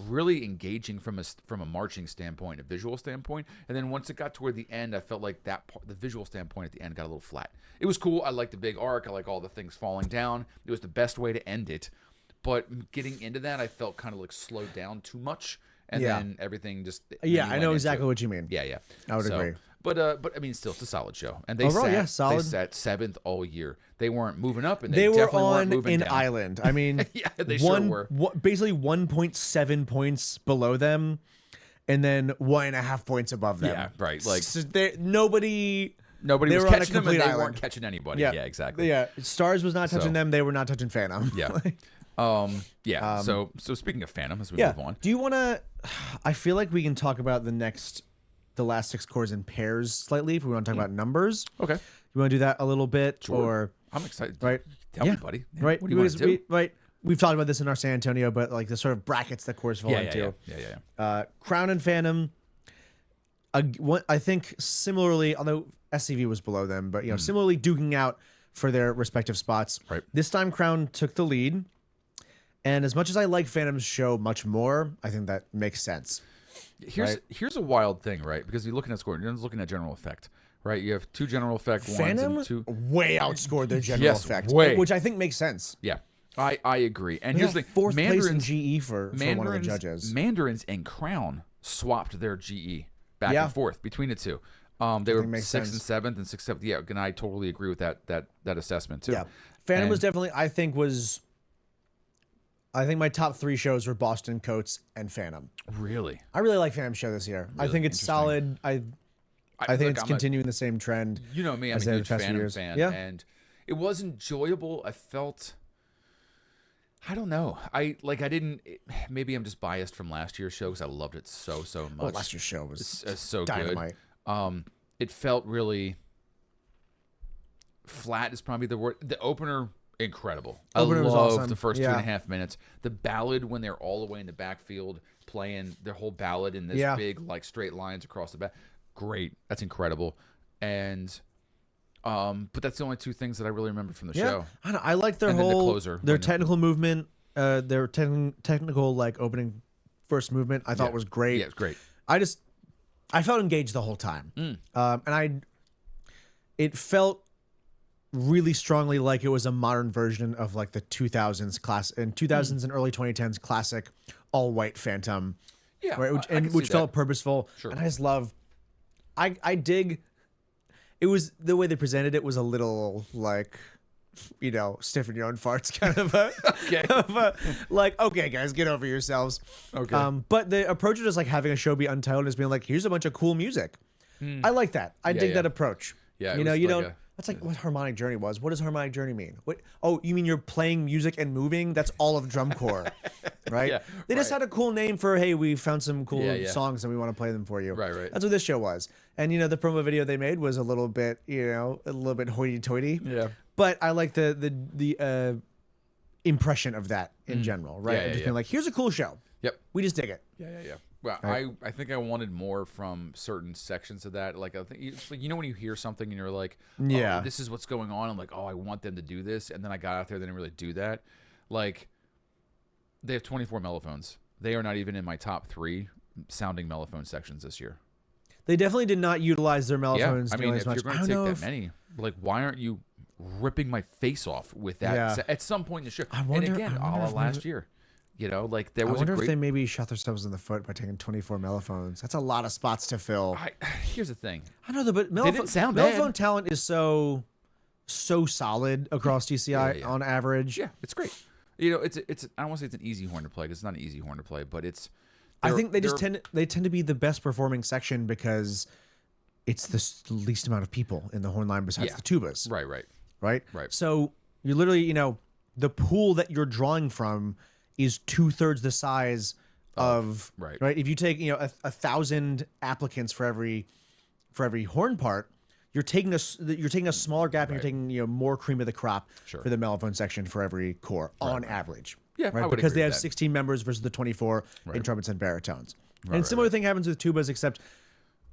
really engaging from a marching standpoint, a visual standpoint. And then once it got toward the end, I felt like the visual standpoint at the end got a little flat. It was cool. I liked the big arc. I like all the things falling down. It was the best way to end it. But getting into that, I felt kind of slowed down too much. And then everything just... I know exactly what you mean. Yeah. I would agree. But I mean, still, it's a solid show. And they solid. They sat 7th all year. They weren't moving up, and they definitely were on weren't moving an down. island. I mean, they sure were. Basically 1.7 points below them, and then 1.5 points above them. Yeah, right. So nobody was catching them, and they weren't catching anybody. Yeah, exactly. Yeah, Stars was not touching them. They were not touching Phantom. Yeah. So speaking of Phantom, as we move on, do you want to? I feel like we can talk about the last 6 cores in pairs slightly if we want to talk about numbers. Okay. You want to do that a little bit? Sure. or I'm excited. Right. Tell me, buddy. Right. What do you want to do? Right. We've talked about this in our San Antonio, but the sort of brackets that cores fall into. Yeah. Crown and Phantom. I think similarly, although SCV was below them, but similarly duking out for their respective spots. Right. This time Crown took the lead. And as much as I like Phantom's show much more, I think that makes sense. Here's a wild thing, right? Because you're looking at score, you're looking at general effect, right? You have 2 general effect Phantom ones and 2 way outscored their general effect, way. which I think makes sense. Yeah, I agree. And here's the thing: 4th place in GE for one of the judges. Mandarins and Crown swapped their GE back and forth between the two. They were 6th and 7th and 6th, 7th. Yeah, and I totally agree with that assessment too. Yeah, Phantom was definitely. I think my top 3 shows were Boston, Coltz, and Phantom. Really? I really like Phantom's show this year. Really? I think it's solid. I think it's continuing the same trend. You know me, I'm a huge Phantom fan. And it was enjoyable. I felt... I don't know. Maybe I'm just biased from last year's show because I loved it so much. Last year's show was so dynamite. Good. It felt really... Flat is probably the word. The opener... Incredible. I love the first 2.5 minutes. The ballad when they're all the way in the backfield playing their whole ballad in this big straight lines across the back. Great. That's incredible. And but that's the only 2 things that I really remember from the show. I like their their technical movement, their technical opening first movement. I thought was great. Yeah, it's great. I felt engaged the whole time. And it felt really strongly like it was a modern version of the 2000s class and 2000s and early 2010s classic all white Phantom. Yeah. Right? Which felt purposeful. Sure. And I just love, I dig, it was the way they presented it was a little stiffen your own farts kind of okay guys, get over yourselves. Okay. But the approach of just having a show be untitled is being here's a bunch of cool music. I like that. I dig that approach. Yeah. You don't. That's what Harmonic Journey was. What does Harmonic Journey mean? What? Oh, you mean you're playing music and moving? That's all of drum corps, right? They just had a cool name for, hey, we found some cool songs and we want to play them for you. Right. That's what this show was. And the promo video they made was a little bit hoity-toity. Yeah. But I like the impression of that in general, right? Yeah, And just being like, here's a cool show. Yep. We just dig it. Yeah. Well, right. I think I wanted more from certain sections of that. Like, I think it's like, when you hear something and you're like, oh, this is what's going on. I'm like, oh, I want them to do this. And then I got out there, they didn't really do that. Like, they have 24 mellophones. They are not even in my top 3 sounding mellophone sections this year. They definitely did not utilize their mellophones. I mean, as if much. you're going to take that many, like, why aren't you ripping my face off with that? Yeah. At some point in the show. I wonder, and again, all last year. Like there was I wonder a great... if they maybe shot themselves in the foot by taking 24 mellophones. That's a lot of spots to fill. Here's the thing. I know, but they didn't sound mellophone bad. talent is so solid across GCI on average. Yeah, it's great. It's I don't want to say it's an easy horn to play because it's not an easy horn to play, but it's. I think they tend to be the best performing section because it's the least amount of people in the horn line besides the tubas. Right. So you're literally, the pool that you're drawing from is 2/3 the size of right. If you take 1,000 applicants for every horn part, you're taking a smaller gap and you're taking more cream of the crop for the mellophone section for every core on average. Yeah, right, because they have 16 members versus the 24 in trumpets and baritones. And similar thing happens with tubas, except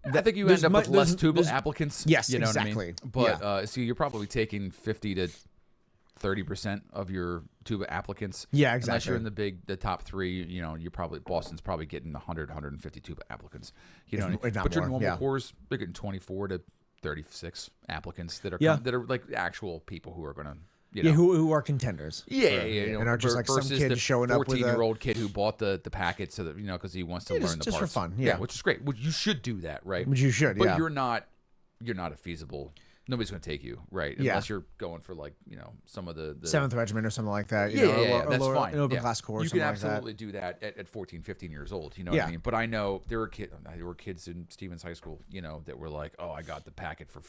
I think you end up with less tuba applicants. Yes, you know exactly. What I mean? But so you're probably taking 50 to 30% of your tuba applicants. Yeah, exactly. Unless you're in the top 3, you're probably Boston's probably getting 100, 150 tuba applicants. You know, but your normal cores, they're getting 24 to 36 applicants that are like actual people who are going to. Who are contenders. And aren't just like some kid showing up with a 14-year-old kid who bought the packet so that because he wants to learn the parts. Just for fun, which is great. Well, you should do that, right? Which you should, but you're not a feasible. Nobody's going to take you, right? Unless you're going for some of the 7th Regiment or something like that. That's fine. An open class course. You can absolutely do that at 14, 15 years old. You know what I mean? But I know there were kids in Stevens High School, that were like, oh, I got the packet for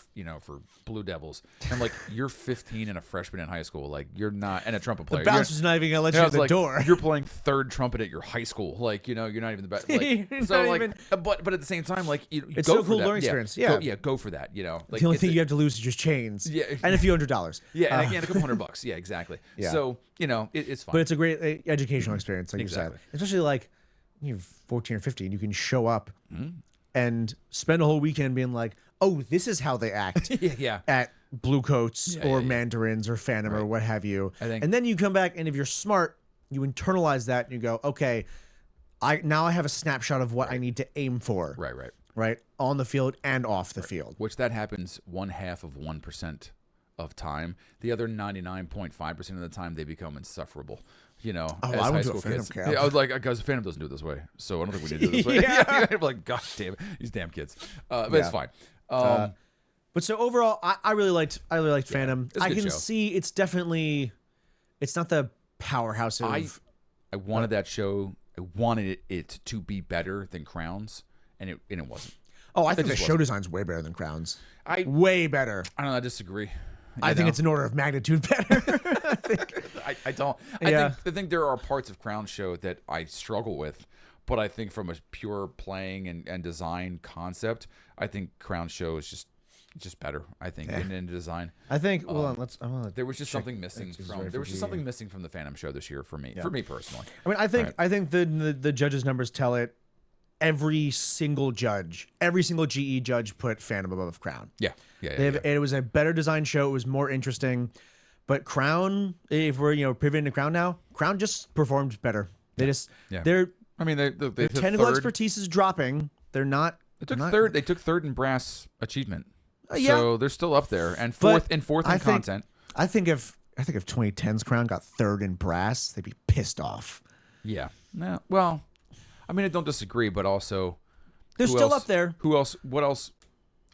Blue Devils. And I'm like, you're 15 and a freshman in high school. Like you're not, and a trumpet player. The bouncer's not even going to let you at the door. You're playing 3rd trumpet at your high school. Like, you're not even the best. Like, so like, but at the same time, like, it's go so cool learning experience. Go for that. Like, the only thing you have to lose is just chains. Yeah, and a few $100. Yeah, and a couple $100. Yeah, exactly. Yeah. So it's fine. But it's a great educational experience, like you said. Especially like you're 14 or 15, you can show up and spend a whole weekend being like, oh, this is how they act. At Bluecoats or Mandarins or Phantom or what have you. And then you come back, and if you're smart, you internalize that and you go, okay, I have a snapshot of what I need to aim for. Right, on the field and off the field. Which that happens 0.1% of time. The other 99.5% of the time, they become insufferable. As high school kids. I was like, guys, Phantom doesn't do it this way, so I don't think we need to do it this way. I'm like, God damn it, these damn kids. But it's fine. But so overall, I really liked Phantom. I can see it's definitely, it's not the powerhouse of. I wanted that show. I wanted it to be better than Crowns. And it wasn't. Oh, I think the show design's way better than Crowns. Way better. I don't know. I disagree. I think it's an order of magnitude better. I don't. I think there are parts of Crown show that I struggle with, but I think from a pure playing and design concept, I think Crown show is just better. I think in design. I think. There was just something missing from the Phantom show this year for me. For me personally. I mean, I think the judges' numbers tell it. Every single GE judge put Phantom above Crown. It was a better design show. It was more interesting. But Crown, if we're pivoting to Crown now, Crown just performed better. They their technical expertise is dropping. They're not. They took third in brass achievement. So they're still up there and fourth in content. I think if 2010's Crown got 3rd in brass, they'd be pissed off. Yeah. No. Well. I mean, I don't disagree, but also they're still up there. Who else? What else?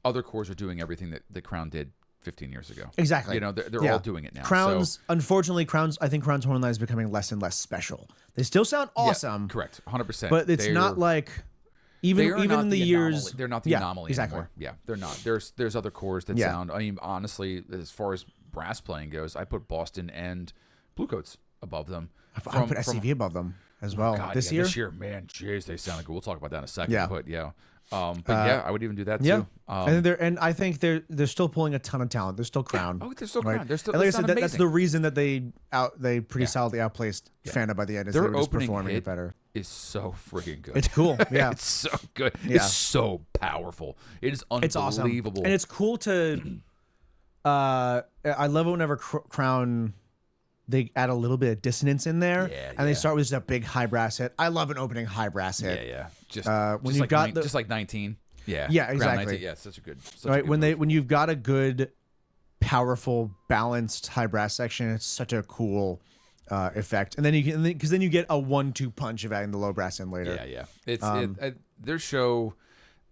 Other cores are doing everything that the Crown did 15 years ago. Exactly. They're all doing it now. Crowns, unfortunately, I think Crown's horn line is becoming less and less special. They still sound awesome. Correct, 100%. But it's not like even in the years they're not the anomaly exactly. anymore. Yeah, they're not. There's other cores that sound. I mean, honestly, as far as brass playing goes, I put Boston and Bluecoats above them. I put SCV above them as well. God, this year, man, jeez, they sounded good. We'll talk about that in a second. But But yeah, I would even do that too. Yeah, I think they're still pulling a ton of talent. They're still Crown. Oh, they're still right? Crown. They're still. And like I That's said, that's the reason that they pretty solidly outplaced Fanta by the end. Is Their they were just opening performing hit it better. is so freaking good. It's cool. Yeah, it's so good. Yeah. It's so powerful. It is unbelievable. It's awesome, and it's cool to. I love it whenever Crown. They add a little bit of dissonance in there, and they start with just a big high brass hit. I love an opening high brass hit. Yeah. Just when just you've got just like 19. Yeah. Yeah, Ground exactly. 19. Yeah, such a good. Right when you've got a good, powerful, balanced high brass section, it's such a cool effect. And then you can because then you get a 1-2 punch of adding the low brass in later. Yeah. It's their show.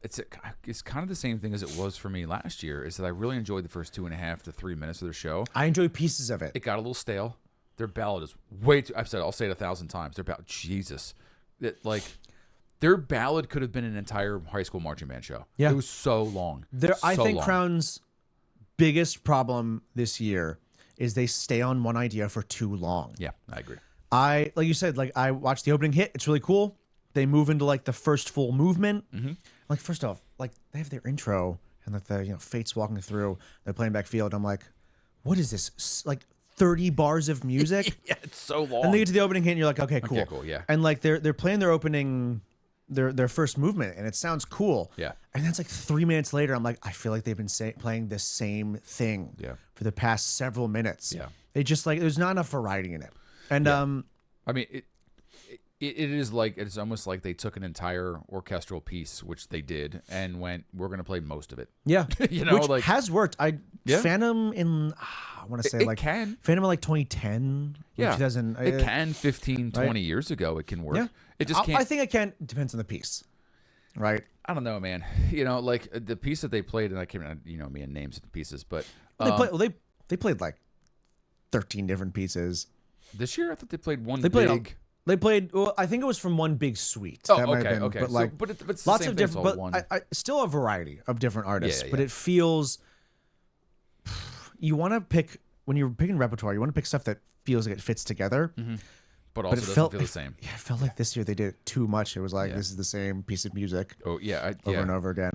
It's kind of the same thing as it was for me last year. Is that I really enjoyed the first 2.5 to 3 minutes of their show. I enjoy pieces of it. It got a little stale. Their ballad is way too. I'll say it 1,000 times. Their ballad, Jesus, their ballad could have been an entire high school marching band show. Yeah, it was so long. I think long. Crown's biggest problem this year is they stay on one idea for too long. Yeah, I agree. Like you said, like I watched the opening hit. It's really cool. They move into like the first full movement. Mm-hmm. Like first off, like they have their intro and like the Fates walking through. They're playing backfield. I'm like, what is this? Like 30 bars of music? Yeah, it's so long. And they get to the opening hit, and you're like, okay, cool. Okay, cool, yeah. And like they're playing their opening, their first movement, and it sounds cool. Yeah. And that's like 3 minutes later. I'm like, I feel like they've been playing the same thing. For the past several minutes. Yeah. They just like there's not enough variety in it. And I mean it is like it's almost like they took an entire orchestral piece, which they did, and went, we're going to play most of it. Yeah, which like has worked. Phantom in I want to say Phantom in like 2010. Yeah, 2000. It can 15, 20 years ago. It can work. Yeah. It just can't. I think it can. Depends on the piece, right? I don't know, man. Like the piece that they played, and I can't me and names of the pieces, but they played like 13 different pieces this year. I thought they played one. They played. Well, I think it was from one big suite. Oh, okay. But like, but it's lots the of same different. thing, But I still a variety of different artists. Yeah. But it feels. You want to pick when you're picking repertoire. You want to pick stuff that feels like it fits together. Mm-hmm. But also doesn't feel the same. Yeah, it felt like this year they did it too much. It was like this is the same piece of music. Oh yeah, over and over again.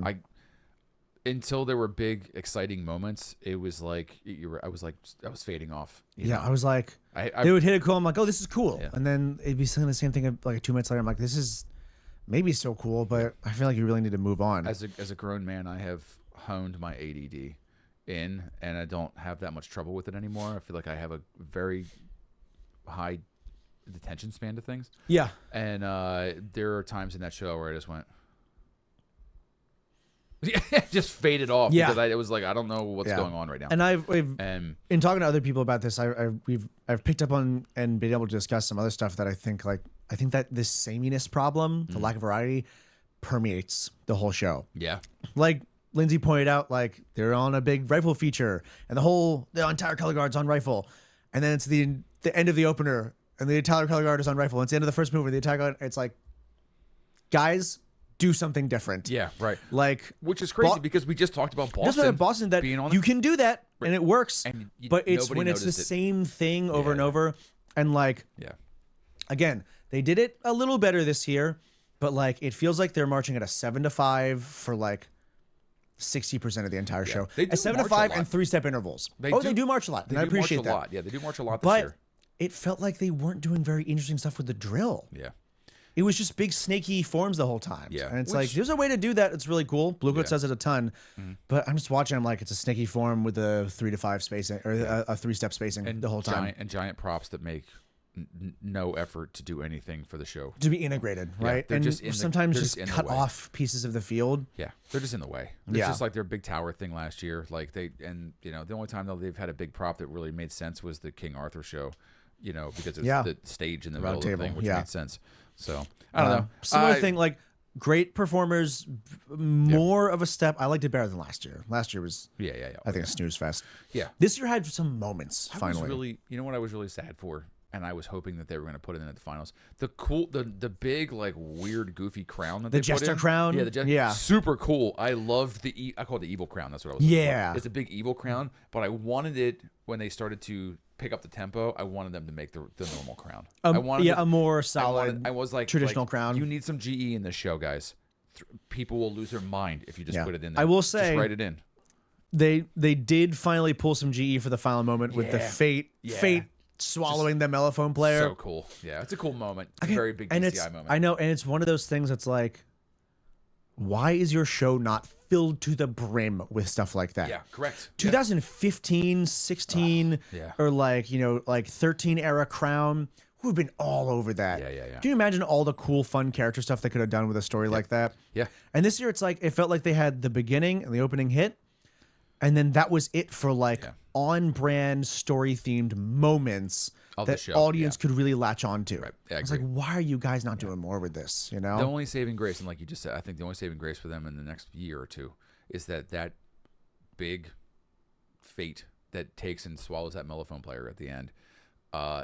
Until there were big, exciting moments, it was like I was fading off. I was like, they would hit a cool. I'm like, oh, this is cool, and then it'd be saying the same thing like 2 minutes later. I'm like, this is maybe so cool, but I feel like you really need to move on. As a grown man, I have honed my ADD in, and I don't have that much trouble with it anymore. I feel like I have a very high attention span to things. Yeah, and there are times in that show where I just went. Just faded off because it was like I don't know what's going on right now. And I've in talking to other people about this, I've picked up on and been able to discuss some other stuff that I think that this sameness problem, the lack of variety, permeates the whole show. Yeah, like Lindsay pointed out, like they're on a big rifle feature, and the entire color guard's on rifle, and then it's the end of the opener, and the entire color guard is on rifle. And it's the end of the first movie. The entire guard, it's like, guys, do something different. Yeah, right. Like, which is crazy because we just talked about Boston. Just Boston that being on you can do that and it works, but it's when it's the it. same thing over and over. And like, again, they did it a little better this year, but like it feels like they're marching at a 7 to 5 for like 60% of the entire show. A 7 to 5 and 3-step intervals. They do march a lot, and I appreciate that. Yeah, they do march a lot this year. It felt like they weren't doing very interesting stuff with the drill. Yeah. It was just big snaky forms the whole time. Yeah. And it's like, there's a way to do that. It's really cool. Bluecoats does it a ton. Mm-hmm. But I'm just watching. I'm like, it's a snaky form with a 3 to 5 spacing or a 3-step spacing and the whole time. Giant props that make no effort to do anything for the show. To be integrated, right? And sometimes just cut off pieces of the field. Yeah. They're just in the way. It's just like their big tower thing last year. Like the only time they've had a big prop that really made sense was the King Arthur show. Because it's the stage in the middle of the thing, which made sense. So I don't know. Similar thing, like great performers, more of a step. I liked it better than last year. Last year was I think a snooze fest. Yeah. This year had some moments. Finally, what I was really sad for, and I was hoping that they were going to put it in at the finals. The big like weird goofy crown that they put in. The jester crown. Yeah, super cool. I loved I called it the evil crown. That's what I was. Yeah, it's a big evil crown, but I wanted it when they started to pick up the tempo. I wanted them to make the normal crown. I wanted a more solid. I was like traditional crown. You need some GE in this show, guys. people will lose their mind if you just put it in there. I will say, just write it in. They did finally pull some GE for the final moment with the fate swallowing the mellophone player. So cool. Yeah, it's a cool moment. It's a very big DCI moment. I know, and it's one of those things that's like, why is your show not filled to the brim with stuff like that? Yeah, correct. 2015, 16, or like 13 era Crown. We've been all over that. Yeah. Can you imagine all the cool, fun character stuff they could have done with a story like that? Yeah. And this year, it's like it felt like they had the beginning and the opening hit, and then that was it for on-brand story-themed moments that audience could really latch on to. Right. Yeah, I was like, why are you guys not doing more with this? You know, the only saving grace, and like you just said, I think the only saving grace for them in the next year or two is that big fate that takes and swallows that mellophone player at the end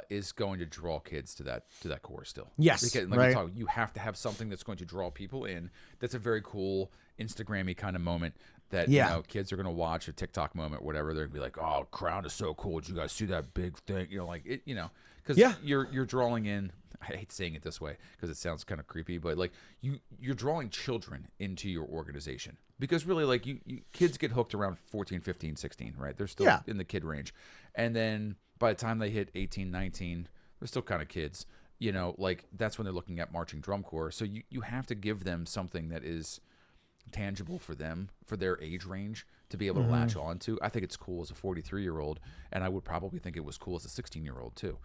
is going to draw kids to that core still. Yes, because like you have to have something that's going to draw people in. That's a very cool Instagram-y kind of moment that kids are going to watch, a TikTok moment, whatever. They're going to be like, "Oh, Crown is so cool. Did you guys see that big thing?" Because you're drawing in. I hate saying it this way because it sounds kind of creepy, but like you're drawing children into your organization because really like you kids get hooked around 14, 15, 16, right? They're still in the kid range. And then by the time they hit 18, 19, they're still kind of kids, like that's when they're looking at marching drum corps. So you have to give them something that is tangible for them, for their age range to be able to latch on to. I think it's cool as a 43-year-old, and I would probably think it was cool as a 16-year-old too,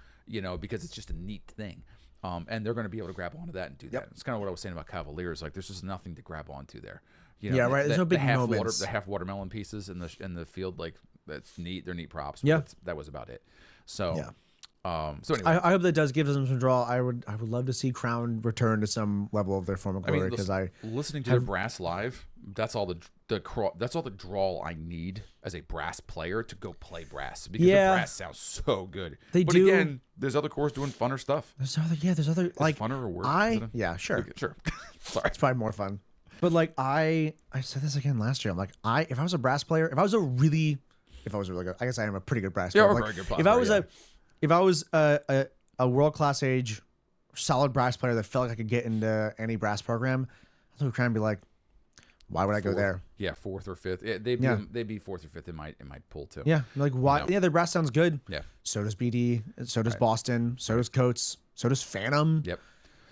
because it's just a neat thing. And they're going to be able to grab onto that and do that. It's kind of what I was saying about Cavaliers. Like, there's just nothing to grab onto there. Right. There's no big moments. The half watermelon pieces in the field, like that's neat. They're neat props. Yeah, that was about it. So so anyway. I hope that does give them some draw. I would love to see Crown return to some level of their former glory because listening to their brass live. That's all the draw I need as a brass player to go play brass because the brass sounds so good. But again, there's other corps doing funner stuff. There's other like funner or worse. Sure. Okay, sure. Sorry, it's probably more fun. But like I said this again last year. I'm like if I was a brass player, if I was really good, I guess I am a pretty good brass player. Very good brass player, if I was a world class age solid brass player that felt like I could get into any brass program, I would try and be like, why would I go there? Yeah, fourth or fifth. They'd be fourth or fifth in my pool too. Yeah, like why? Yeah, their brass sounds good. Yeah. So does BD. So does Boston. So does Coltz. So does Phantom. Yep.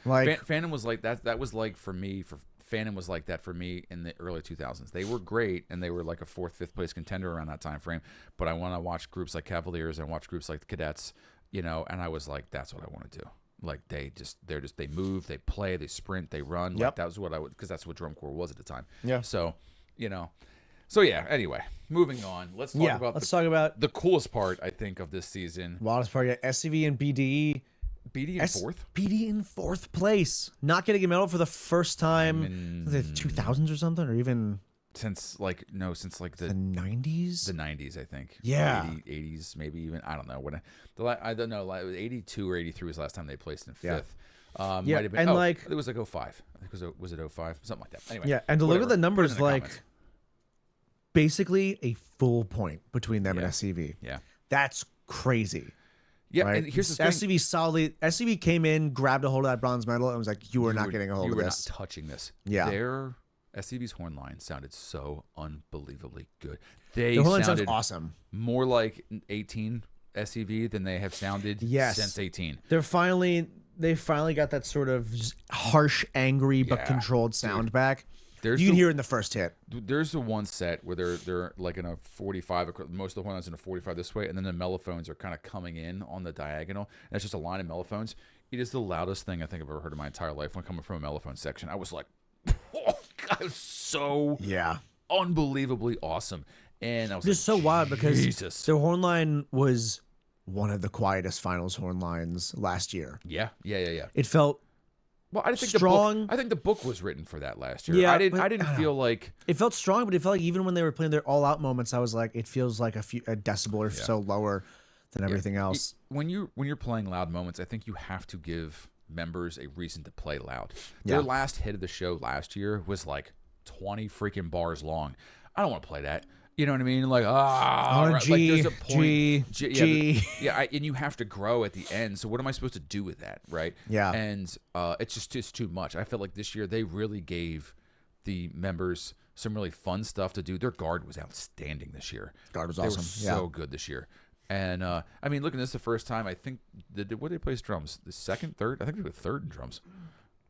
Like Phantom was like that. That was like for me. Phantom was like that for me in the early 2000s. They were great and they were like a fourth, fifth place contender around that time frame. But I want to watch groups like Cavaliers and watch groups like the Cadets. And I was like, that's what I want to do. Like they move, they play, they sprint, they run. Yep. Like that was what I would, because that's what drum corps was at the time. Yeah. So, anyway, moving on. Let's talk about the coolest part, I think, of this season. Wildest part, SCV and BD. BD in fourth? BD in fourth place. Not getting a medal for the first time in the 2000s or something, or even since the 90s. The 90s, I think. Yeah. 80s, maybe even. I don't know. I don't know. Like 82 or 83 was the last time they placed in fifth. Might have been. And it was like 05. I think was it 05? Something like that. Anyway. Yeah, and to look at the numbers, like basically a full point between them and SCV. Yeah. That's crazy. Yeah, right? and here's the thing. SCV came in, grabbed a hold of that bronze medal, and was like, you are not getting a hold of this. You were not touching this. Yeah. Their SCV's horn line sounded so unbelievably good. The horn line sounds awesome. More like 18 SCV than they have sounded since 18. They finally got that sort of harsh, angry, but controlled sound back. You can hear it in the first hit. There's the one set where they're like in a 45. Most of the horn lines in a 45 this way, and then the mellophones are kind of coming in on the diagonal. And it's just a line of mellophones. It is the loudest thing I think I've ever heard in my entire life when coming from a mellophone section. I was like, oh, God, it was so unbelievably awesome. And I was just so wild because Jesus. Their horn line was one of the quietest finals horn lines last year. Yeah. It felt I think strong. I think the book was written for that last year. Yeah, I didn't feel like it felt strong, but it felt like even when they were playing their all-out moments, I was like, it feels like a decibel or so lower than everything else. When you're playing loud moments, I think you have to give members a reason to play loud. Their last hit of the show last year was like 20 freaking bars long. I don't want to play that. You know what I mean? Like, G, there's a point. G. And you have to grow at the end. So what am I supposed to do with that, right? Yeah. And it's too much. I felt like this year they really gave the members some really fun stuff to do. Their guard was outstanding this year. Guard was They awesome. were so good this year. And I mean, look at this the first time. I think what did they place drums? The second, third? I think they were third in drums.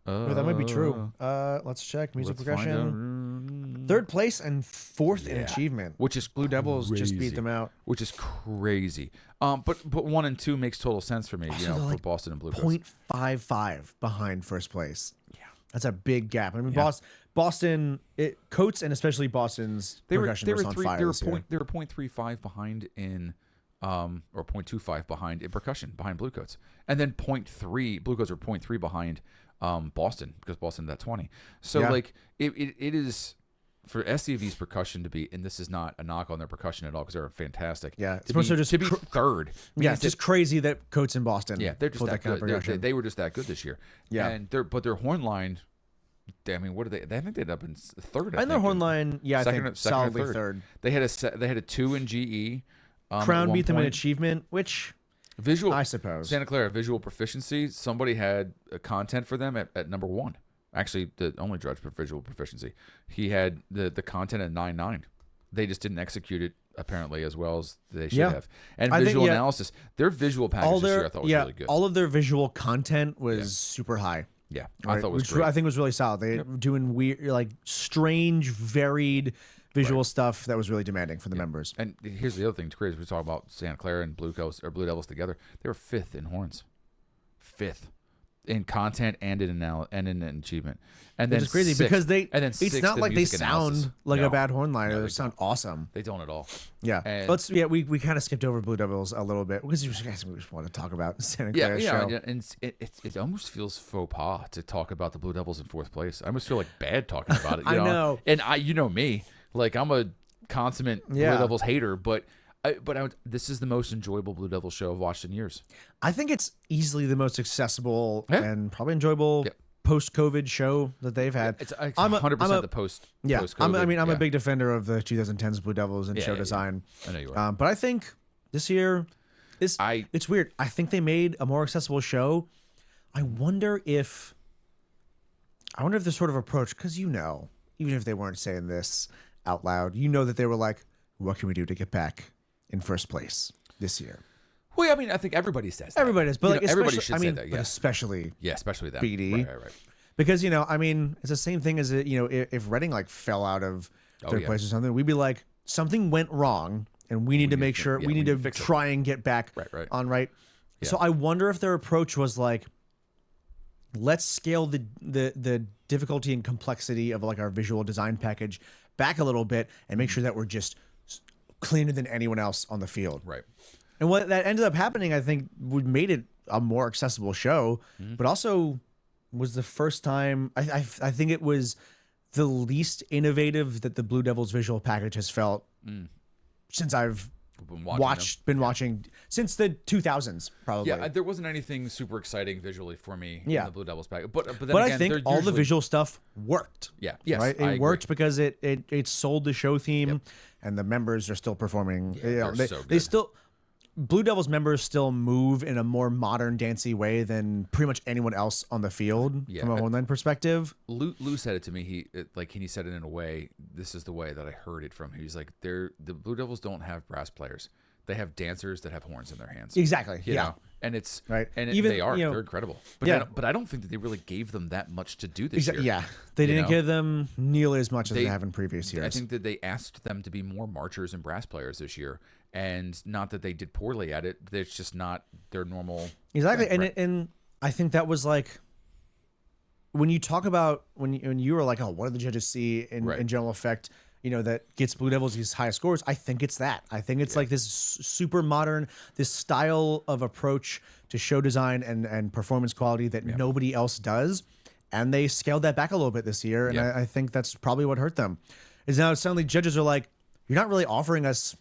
That might be true. Let's check music progression. Third place and fourth in achievement, which is Blue Devils just beat them out, which is crazy. But 1 and 2 makes total sense for me. Also, you know, for like Boston and Bluecoats. 0.55 behind first place. Yeah, that's a big gap. I mean, Boston, Coates and especially Boston's progression was on fire. They were 0.35 behind in. Or 0.25 behind in percussion behind Bluecoats, and then 0.3 Bluecoats are 0.3 behind Boston because Boston at 20. So like it is for SCV's percussion to be, and this is not a knock on their percussion at all because they're fantastic. Yeah, to be third. Yeah, it's just crazy that Coates and Boston. Yeah, they're just that kind of progression. They were just that good this year. Yeah, and their horn line. I mean, what did they? I think they ended up in third. And their horn line, I think solidly third. They had a 2 in GE. Crown beat them in achievement, which visual, I suppose. Santa Clara visual proficiency. Somebody had content for them at number 1. Actually, the only judge for visual proficiency. He had the content at 9.9. They just didn't execute it apparently as well as they should have. And visual analysis, their visual package this year I thought was really good. All of their visual content was super high. Yeah, right? I thought it was great. I think it was really solid. They were doing weird, like strange, varied visual stuff that was really demanding for the members. And here's the other thing too crazy. We talk about Santa Clara and Bluecoats or Blue Devils together. They were 5th in horns, 5th in content and in achievement. And then it's crazy 6th, because it's not like they sound sound like a bad horn liner. They sound awesome. They don't at all. Yeah. And we kind of skipped over Blue Devils a little bit because we just want to talk about Santa Clara show. Yeah, and it almost feels faux pas to talk about the Blue Devils in 4th place. I almost feel like bad talking about it. I know. And you know me. Like, I'm a consummate Blue Devils hater, but this is the most enjoyable Blue Devils show I've watched in years. I think it's easily the most accessible and probably enjoyable post-COVID show that they've had. It's 100% the post. Yeah, post-COVID. I'm a big defender of the 2010s Blue Devils and show design. I know you are. But I think this year, it's weird. I think they made a more accessible show. I wonder if this sort of approach, because even if they weren't saying this out loud, that they were like, what can we do to get back in first place this year? Well, I mean, I think everybody says that. Everybody does, but everybody should say that. But especially that BD, right. Because it's the same thing as if Reading like fell out of third place or something, we'd be like, something went wrong, and we need to make sure we need to try and get back on right. Yeah. So I wonder if their approach was like, let's scale the difficulty and complexity of like our visual design package back a little bit and make sure that we're just cleaner than anyone else on the field. Right. And what that ended up happening, I think, made it a more accessible show, but also was the first time I think it was the least innovative that the Blue Devils visual package has felt since I've been watching since the 2000s, probably. Yeah, there wasn't anything super exciting visually for me in the Blue Devils package. But again, I think all the visual stuff worked. Yeah, yes, right. It worked because it sold the show theme, and the members are still performing. Yeah, they're so good. They still. Blue Devils members still move in a more modern, dancey way than pretty much anyone else on the field from a hornline perspective. Lou said it to me. He said it in a way. This is the way that I heard it from. He's like, the Blue Devils don't have brass players. They have dancers that have horns in their hands. Exactly. You know? And it's right. And even they're incredible. But I don't think that they really gave them that much to do this year. Yeah, they didn't give them nearly as much as they have in previous years. I think that they asked them to be more marchers and brass players this year. And not that they did poorly at it. It's just not their normal. Exactly. And I think that was like, when you talk about, when you were like, oh, what do the judges see in general effect, that gets Blue Devils these highest scores? I think it's that. I think it's like this super modern, this style of approach to show design and performance quality that nobody else does. And they scaled that back a little bit this year. And I think that's probably what hurt them. Is now suddenly judges are like, you're not really offering us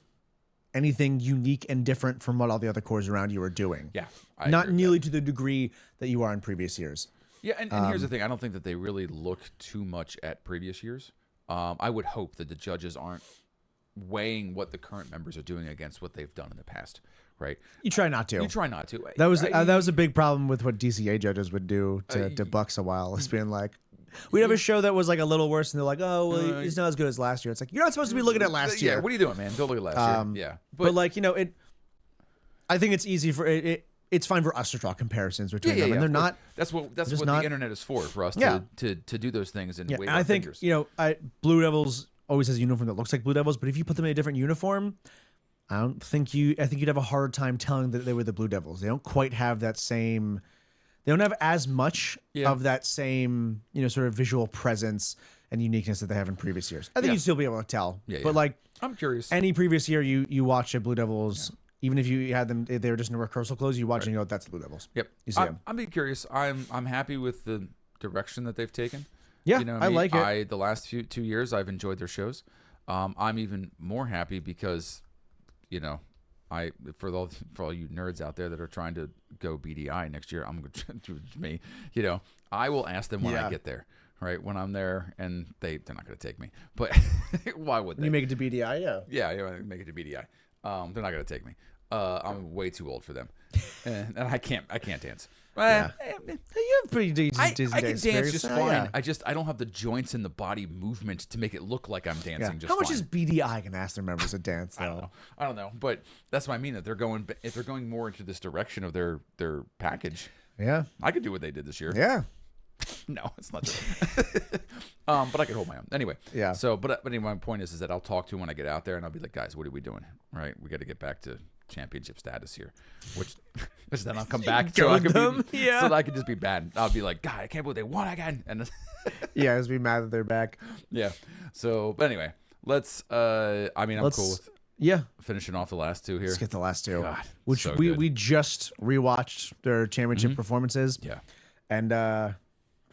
anything unique and different from what all the other cores around you are doing. Yeah. Not nearly to the degree that you are in previous years. Yeah, and here's the thing. I don't think that they really look too much at previous years. I would hope that the judges aren't weighing what the current members are doing against what they've done in the past, right? You try not to. That was a big problem with what DCA judges would do to Bucks a while. It's being like, We'd have a show that was like a little worse, and they're like, "Oh, well, he's not as good as last year." It's like you're not supposed to be looking at last year. Yeah, what are you doing, man? Don't look at last year. Yeah, but like I think it's easy for it. It's fine for us to draw comparisons between them, and they're not. That's what the internet is for us to do those things and wave our fingers. Blue Devils always has a uniform that looks like Blue Devils, but if you put them in a different uniform, I think you'd have a hard time telling that they were the Blue Devils. They don't quite have that same. They don't have as much of that same sort of visual presence and uniqueness that they have in previous years. I think you'd still be able to tell. But like, I'm curious. Any previous year you watch a Blue Devils. Yeah. Even if you had them, they were just in rehearsal clothes. You watch and you go, "That's the Blue Devils." Yep, you see them. I'm being curious. I'm happy with the direction that they've taken. Yeah, I like it. The last 2 years, I've enjoyed their shows. I'm even more happy because, for all you nerds out there that are trying to go BDI next year, I'm going to me. I will ask them when I get there. Right when I'm there, and they're not going to take me. But why would they? You make it to BDI, yeah, make it to BDI. They're not going to take me. I'm way too old for them, and I can't dance. You have pretty decent I can dance just fine. Yeah. I don't have the joints and the body movement to make it look like I'm dancing. Just how much fine. is BDI can ask their members to dance? Though? I don't know, but that's what I mean. That if they're going more into this direction of their package. Yeah, I could do what they did this year. Yeah. No, it's not true. But I can hold my own. Anyway. Yeah. So, but anyway, my point is that I'll talk to them when I get out there, and I'll be like, "Guys, what are we doing? Right? We got to get back to championship status here." Which then I'll come back so that I can just be bad. I'll be like, "God, I can't believe they won again." And just be mad that they're back. Yeah. So, but anyway, let's. I'm cool with. Yeah. Finishing off the last two here. Let's get the last two. God, which so we just rewatched their championship performances. Yeah. And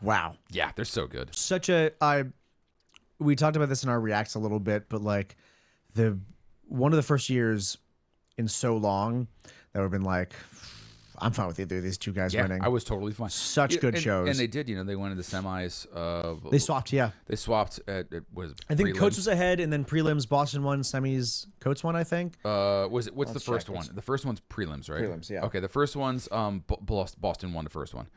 wow. Yeah, they're so good. We talked about this in our reacts a little bit, but like one of the first years in so long that we've been like, I'm fine with either of these two guys winning. I was totally fine. Such good shows. And they did, they went into semis. They swapped, yeah. They swapped. It was. I think Coltz was ahead, and then prelims, Boston won, semis, Coltz won, I think. What's the first one? The first one's prelims, right? Prelims, yeah. Okay, the first one's Boston won the first one.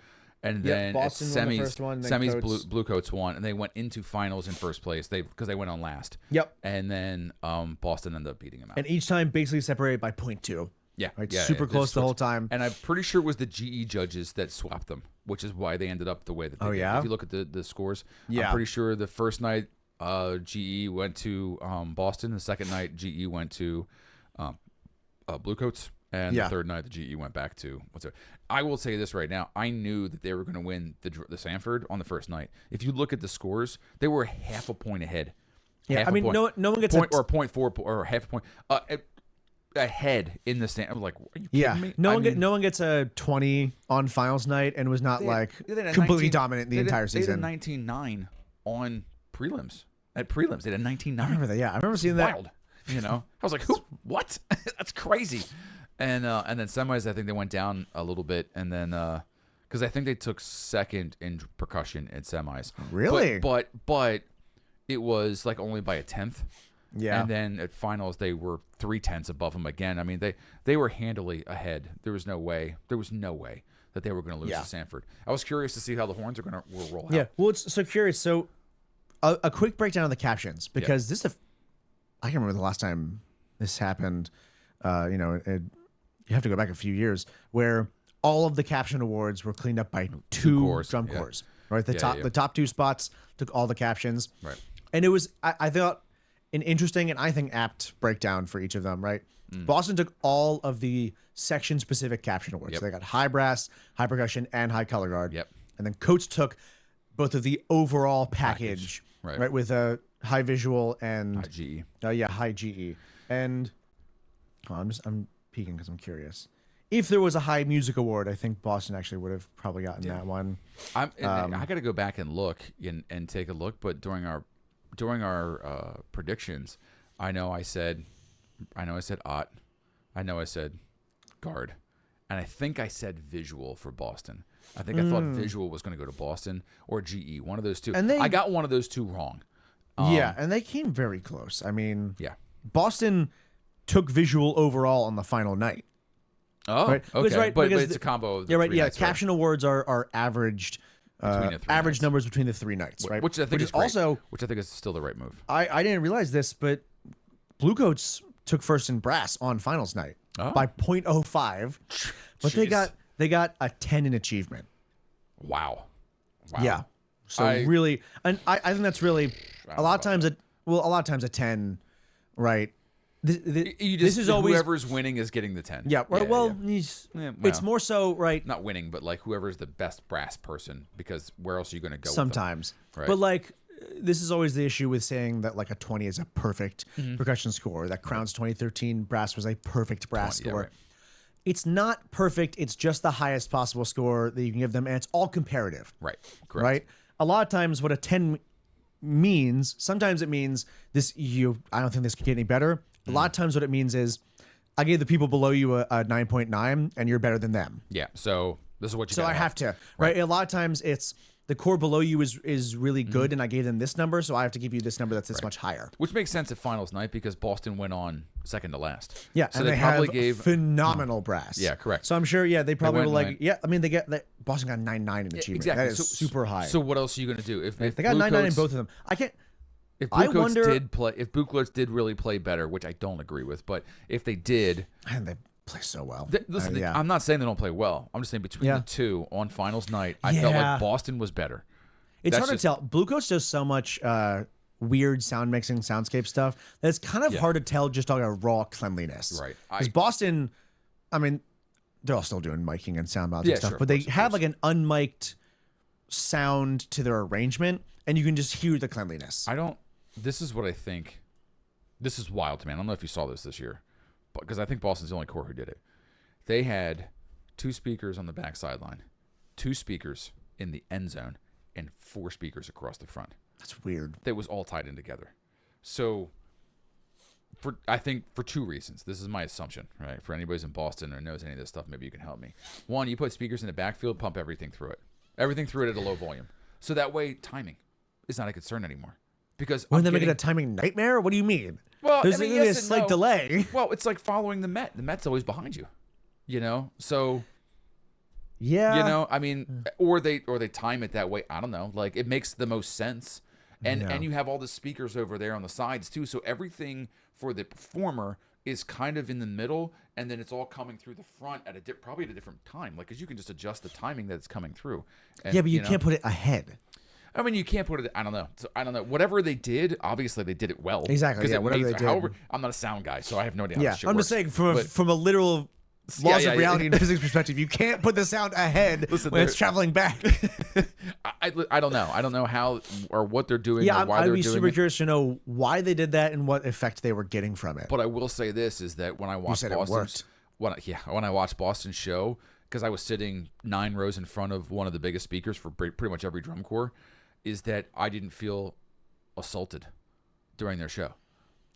And then Boston won the first one, then semis Bluecoats won, and they went into finals in first place. Because they went on last. Yep. And then Boston ended up beating them out. And each time basically separated by 0.2. Yeah, right. Super close the whole time. And I'm pretty sure it was the GE judges that swapped them, which is why they ended up the way that they did. If you look at the scores, I'm pretty sure the first night GE went to Boston. The second night GE went to Bluecoats. And the third night, the GE went back to what's it? I will say this right now. I knew that they were going to win the Sanford on the first night. If you look at the scores, they were half a point ahead. Yeah, no one gets or 0.4 or half a point ahead in the stand. I was like, are you kidding me? No one gets a 20 on finals night and was not completely dominant the entire season. They had a 19-9 on prelims. At prelims, they had a 19-9. I remember that. Yeah, I remember seeing that. Wild. I was like, who? What? That's crazy. And then semis, I think they went down a little bit, and then because I think they took second in percussion in semis. Really? But it was like only by a tenth. Yeah. And then at finals, they were 0.3 above them again. I mean, they were handily ahead. There was no way that they were going to lose to Sanford. I was curious to see how the horns will roll out. Yeah. Well, it's so curious. So a quick breakdown of the captions, because I can remember the last time this happened. You have to go back a few years where all of the caption awards were cleaned up by two drum corps. Right, the top two spots took all the captions. Right, and it was I thought an interesting and I think apt breakdown for each of them. Right, Boston took all of the section specific caption awards. So they got high brass, high percussion, and high color guard. Yep, and then Coltz took both of the overall package. Right, with a high visual and high GE. High GE. And I'm peeking because I'm curious. If there was a high music award, I think Boston actually would have probably gotten that one. I got to go back and look and take a look. But during our predictions, I know I said Ott, I know I said guard, and I think I said visual for Boston. I think I thought visual was going to go to Boston or GE, one of those two. And I got one of those two wrong. And they came very close. I mean, Boston took visual overall on the final night. Oh, right? Okay. Right, but it's a combo of the Caption awards are averaged average numbers between the 3 nights, right? Which I think is great, also, which I think is still the right move. I didn't realize this, but Bluecoats took first in brass on finals night by 0.05, but they got a 10 in achievement. Wow. Yeah. So really, and I think that's really a lot of times a 10, right? This is always whoever's winning is getting the 10. Yeah. Right. It's more so right. Not winning, but like whoever's the best brass person, because where else are you going to go? Sometimes, with them, right? But like this is always the issue with saying that like a 20 is a perfect percussion score. That Crown's 2013 brass was a perfect brass score. Right. It's not perfect. It's just the highest possible score that you can give them, and it's all comparative. Right. Correct. Right. A lot of times, what a 10 means, sometimes it means this. I don't think this could get any better. A lot of times what it means is I gave the people below you a 9.9 and you're better than them. Yeah. So this is what you So I have to, right? A lot of times it's the core below you is really good and I gave them this number, so I have to give you this number that's this much higher. Which makes sense at finals night because Boston went on second to last. Yeah. So and they probably gave phenomenal brass. Yeah, correct. So I'm sure, they probably were like, I mean, Boston got 9.9 in achievement. Exactly. That is super high. So what else are you going to do? If they got 9.9 in both of them, I can't. If Bluecoats did really play better, which I don't agree with, but if they did, and they play so well. Listen, I'm not saying they don't play well. I'm just saying between the two on finals night, I felt like Boston was better. It's hard to tell. Bluecoats does so much weird sound mixing, soundscape stuff that it's kind of hard to tell just on a raw cleanliness. Right. Because Boston, I mean, they're all still doing miking and sound mounts and stuff, but they have like an unmiked sound to their arrangement, and you can just hear the cleanliness. This is what I think. This is wild to me. I don't know if you saw this year, because I think Boston's the only core who did it. They had 2 speakers on the back sideline, 2 speakers in the end zone, and 4 speakers across the front. That's weird. That was all tied in together. So, I think for 2 reasons. This is my assumption, right? For anybody who's in Boston or knows any of this stuff, maybe you can help me. One, you put speakers in the backfield, pump everything through it. Everything through it at a low volume. So that way, timing is not a concern anymore. Because when they make it a timing nightmare, what do you mean? Well, there's a slight delay. Well, it's like following the Met. The Met's always behind you, So, I mean, or they time it that way. I don't know. Like it makes the most sense, and you have all the speakers over there on the sides too. So everything for the performer is kind of in the middle, and then it's all coming through the front at probably at a different time. Like, because you can just adjust the timing that it's coming through. And, but you can't put it ahead. I mean, you can't put it. I don't know. So I don't know. Whatever they did, obviously they did it well. Exactly. Yeah. Whatever they did. However, I'm not a sound guy, so I have no idea. How this shit I'm works. just saying from a literal laws of reality and physics perspective, you can't put the sound ahead when it's traveling back. I don't know. I don't know how or what they're doing. Yeah, or why I'd be super it. curious to know why they did that and what effect they were getting from it. But I will say this is that when I watched when I watched Boston's show, because I was sitting 9 rows in front of one of the biggest speakers for pretty much every drum corps, is that I didn't feel assaulted during their show.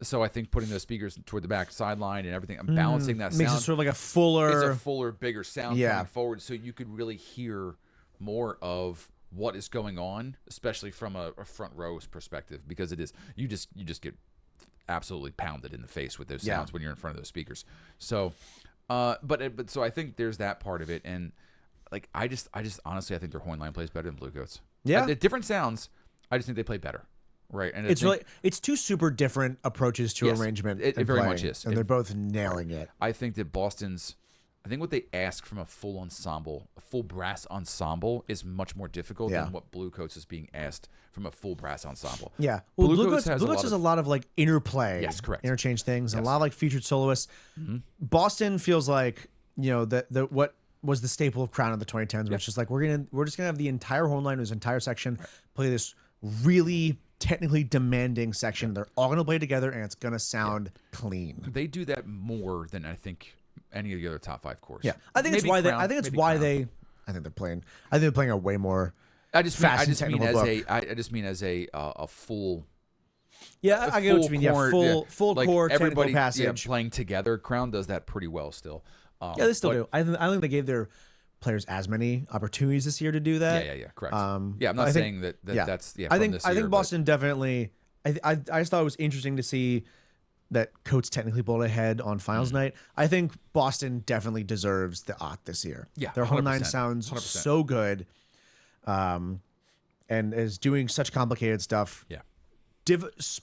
So I think putting those speakers toward the back sideline and everything, I'm balancing that sound. Makes it sort of like a fuller, bigger sound coming forward, so you could really hear more of what is going on, especially from a front row's perspective, because it is you just get absolutely pounded in the face with those sounds when you're in front of those speakers. So, but so I think there's that part of it, and like I just honestly I think their horn line plays better than Bluecoats. Yeah, different sounds. I just think they play better. Right, and it's 2 super different approaches to arrangement. It very much is, and they're both nailing it. I think that I think what they ask from a full brass ensemble, is much more difficult than what Bluecoats is being asked from a full brass ensemble. Yeah, well, Bluecoats has a lot of like interplay, correct, interchange things, and a lot of like featured soloists. Mm-hmm. Boston feels like the what was the staple of Crown of the 2010s, which is like we're just gonna have the entire horn line, this entire section, play this really technically demanding section. They're all going to play together, and it's going to sound clean. They do that more than I think any of the other top 5 cores. Yeah, I think maybe it's why Crown, I think it's why they. I think they're playing. I think they're playing a way more. I just mean as a full. Yeah, I get what you mean. Yeah, full like core everybody technical passage. Playing together. Crown does that pretty well still. They still do. I think they gave their players as many opportunities this year to do that. Yeah, correct. I'm not saying that's I think Boston definitely. I just thought it was interesting to see that Coltz technically pulled ahead on finals night. I think Boston definitely deserves the OT this year. Yeah, their whole 9 sounds 100%. So good. and is doing such complicated stuff. Yeah.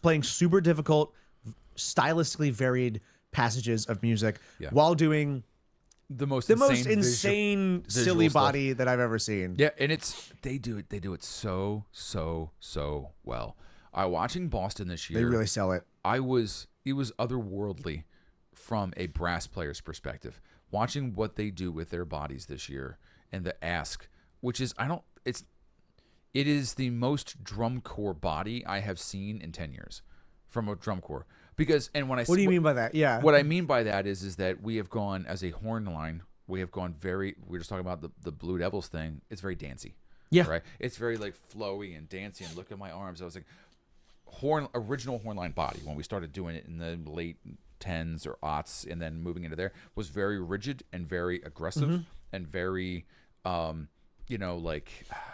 Playing super difficult, stylistically varied passages of music while doing the most insane silly stuff. body that I've ever seen. Yeah, and they do it so well. Watching Boston this year, They really sell it. it was otherworldly from a brass player's perspective. Watching what they do with their bodies this year and the ask, which is it is the most drum corps body I have seen in 10 years from a drum corps. Because what do you mean by that? Yeah. What I mean by that is that we have gone as a horn line. We have gone we're just talking about the Blue Devils thing. It's very dancey. Yeah. Right. It's very like flowy and dancey. And look at my arms. I was like, original horn line body when we started doing it in the late 10s or aughts, and then moving into there was very rigid and very aggressive and very like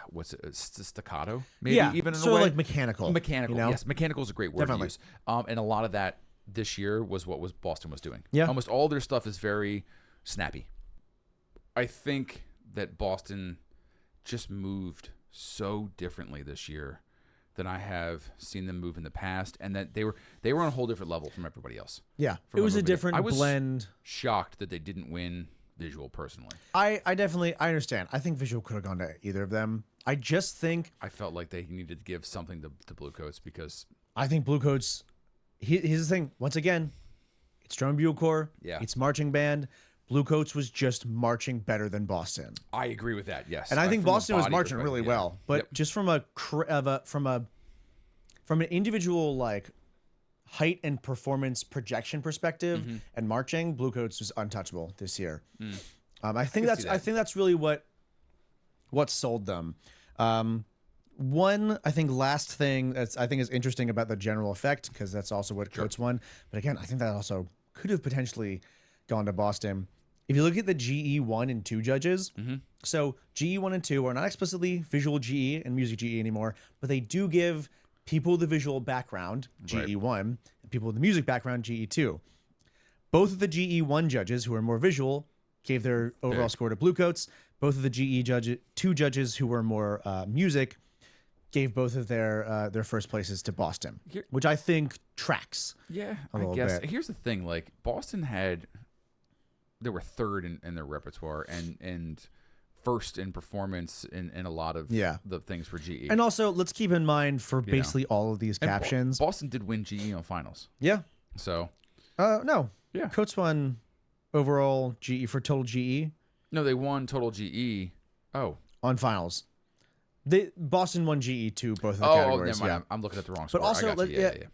what's it, staccato, maybe even in a way, like mechanical. Yes, mechanical is a great word to use. And a lot of that this year was what Boston was doing. Yeah, almost all their stuff is very snappy. I think that Boston just moved so differently this year than I have seen them move in the past, and that they were on a whole different level from everybody else. Yeah, it was a different blend. I was shocked that they didn't win visual personally. I understand. I think visual could have gone to either of them. I just think I felt like they needed to give something to Bluecoats, because I think Bluecoats. Here's the thing. Once again, it's drum and bugle corps. Yeah, it's marching band. Bluecoats was just marching better than Boston. I agree with that. Yes, and I think Boston was marching really well, but just from an individual like height and performance projection perspective and marching, Bluecoats was untouchable this year. I think that's really what sold them. One, I think last thing that's I think is interesting about the general effect, because that's also what Coates won. But again, I think that also could have potentially gone to Boston. If you look at the GE 1 and 2 judges, so GE 1 and 2 are not explicitly visual GE and music GE anymore, but they do give people with the visual background, GE 1, and people with the music background, GE 2. Both of the GE 1 judges, who are more visual, gave their overall score to Bluecoats. Both of the GE 2 judges, who were more music, gave both of their first places to Boston, which I think tracks. Yeah, I guess. Here's the thing: like Boston they were third in their repertoire and first in performance in a lot of the things for GE. And also, let's keep in mind for basically all of these captions, Boston did win GE on finals. Yeah. So. No. Yeah. Coates won overall GE for total GE. No, they won total GE. Oh. On finals. Boston won GE too, both of the categories. Never mind. I'm looking at the wrong score. But also,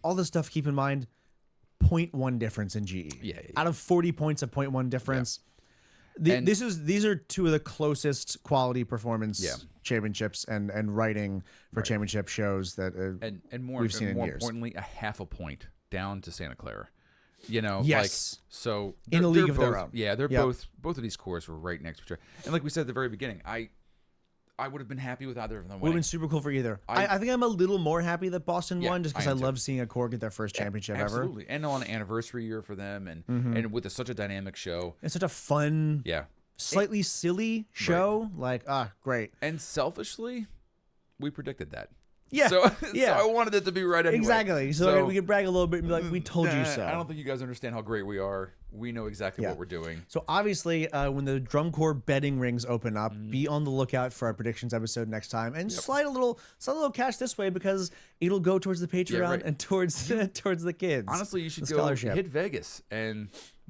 all this stuff, keep in mind, 0.1 difference in GE. Out of 40 points, a 0.1 difference. These are two of the closest quality performance championships and writing for championship shows that we've seen in years. Importantly, a half a point down to Santa Clara. Yes. Like, so in a league of their own. Yeah, they're both of these cores were right next to each other. And like we said at the very beginning, I would have been happy with either of them winning. Would have been super cool for either. I think I'm a little more happy that Boston won, just because I love seeing a core get their first championship ever. Absolutely. And on an anniversary year for them, and with such a dynamic show. It's such a fun, slightly silly show. Right. Like, great. And selfishly, we predicted that. Yeah. So I wanted it to be right anyway. Exactly. So we could brag a little bit and be like, we told you so. I don't think you guys understand how great we are. We know exactly what we're doing. So obviously, when the drum corps betting rings open up, be on the lookout for our predictions episode next time, and slide a little cash this way, because it'll go towards the Patreon and towards the kids. Honestly, you should go hit Vegas and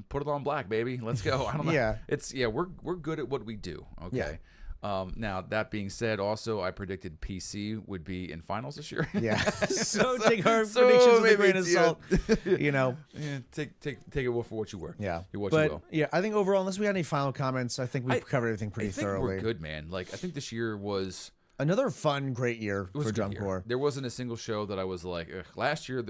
put it on black, baby. Let's go. I don't know. We're good at what we do. Okay. Yeah. Now, that being said, also, I predicted PC would be in finals this year. Yeah. So take our predictions with a grain of salt. Take it for what you were. Yeah. You will. Yeah, I think overall, unless we got any final comments, I think we've covered everything pretty thoroughly. We're good, man. Like, I think this year was another fun, great year for drum corps. There wasn't a single show that I was like, ugh. Last year,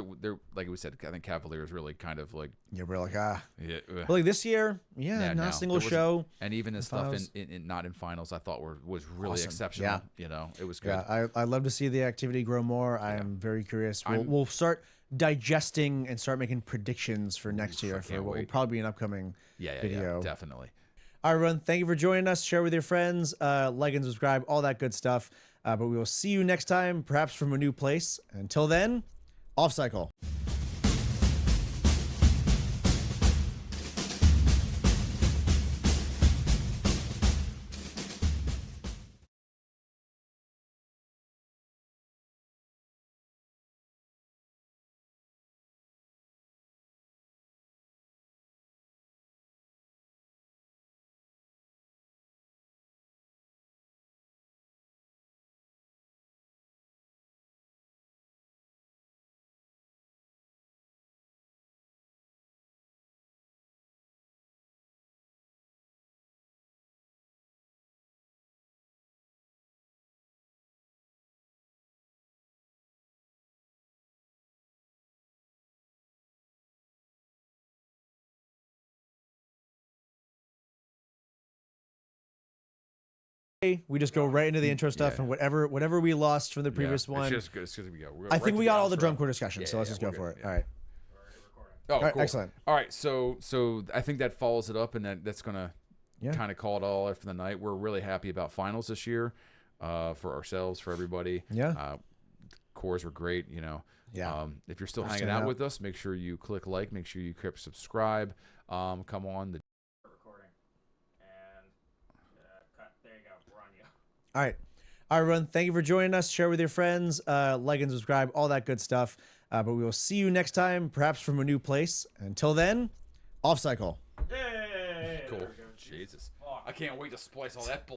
like we said, I think Cavaliers really kind of like. Yeah, we're like, But like this year, not a single show. And even the stuff in not in finals, I thought was really exceptional. Yeah. It was good. Yeah, I love to see the activity grow more. I am very curious. We'll start digesting and start making predictions for next year for what will probably be an upcoming video. Yeah, definitely. All right, everyone. Thank you for joining us. Share with your friends, like and subscribe, all that good stuff. But we will see you next time, perhaps from a new place. Until then, off cycle. We just go right into the intro stuff, and whatever we lost from the previous one. It's just good. I think we got all the drum corps discussion, so let's just go for it. All right. Oh, all right, cool. Excellent. All right, so I think that follows it up, and that's gonna kind of call it all for the night. We're really happy about finals this year, for ourselves, for everybody. Yeah. Cores were great, you know. Yeah. If you're still hanging out with us, make sure you click like, make sure you click subscribe. Come on. Recording. And cut. There you go. We're on you. All right. All right, everyone. Thank you for joining us. Share with your friends, like and subscribe, all that good stuff. But we will see you next time, perhaps from a new place. Until then, off cycle. Yay! Cool. Jesus. I can't wait to splice all that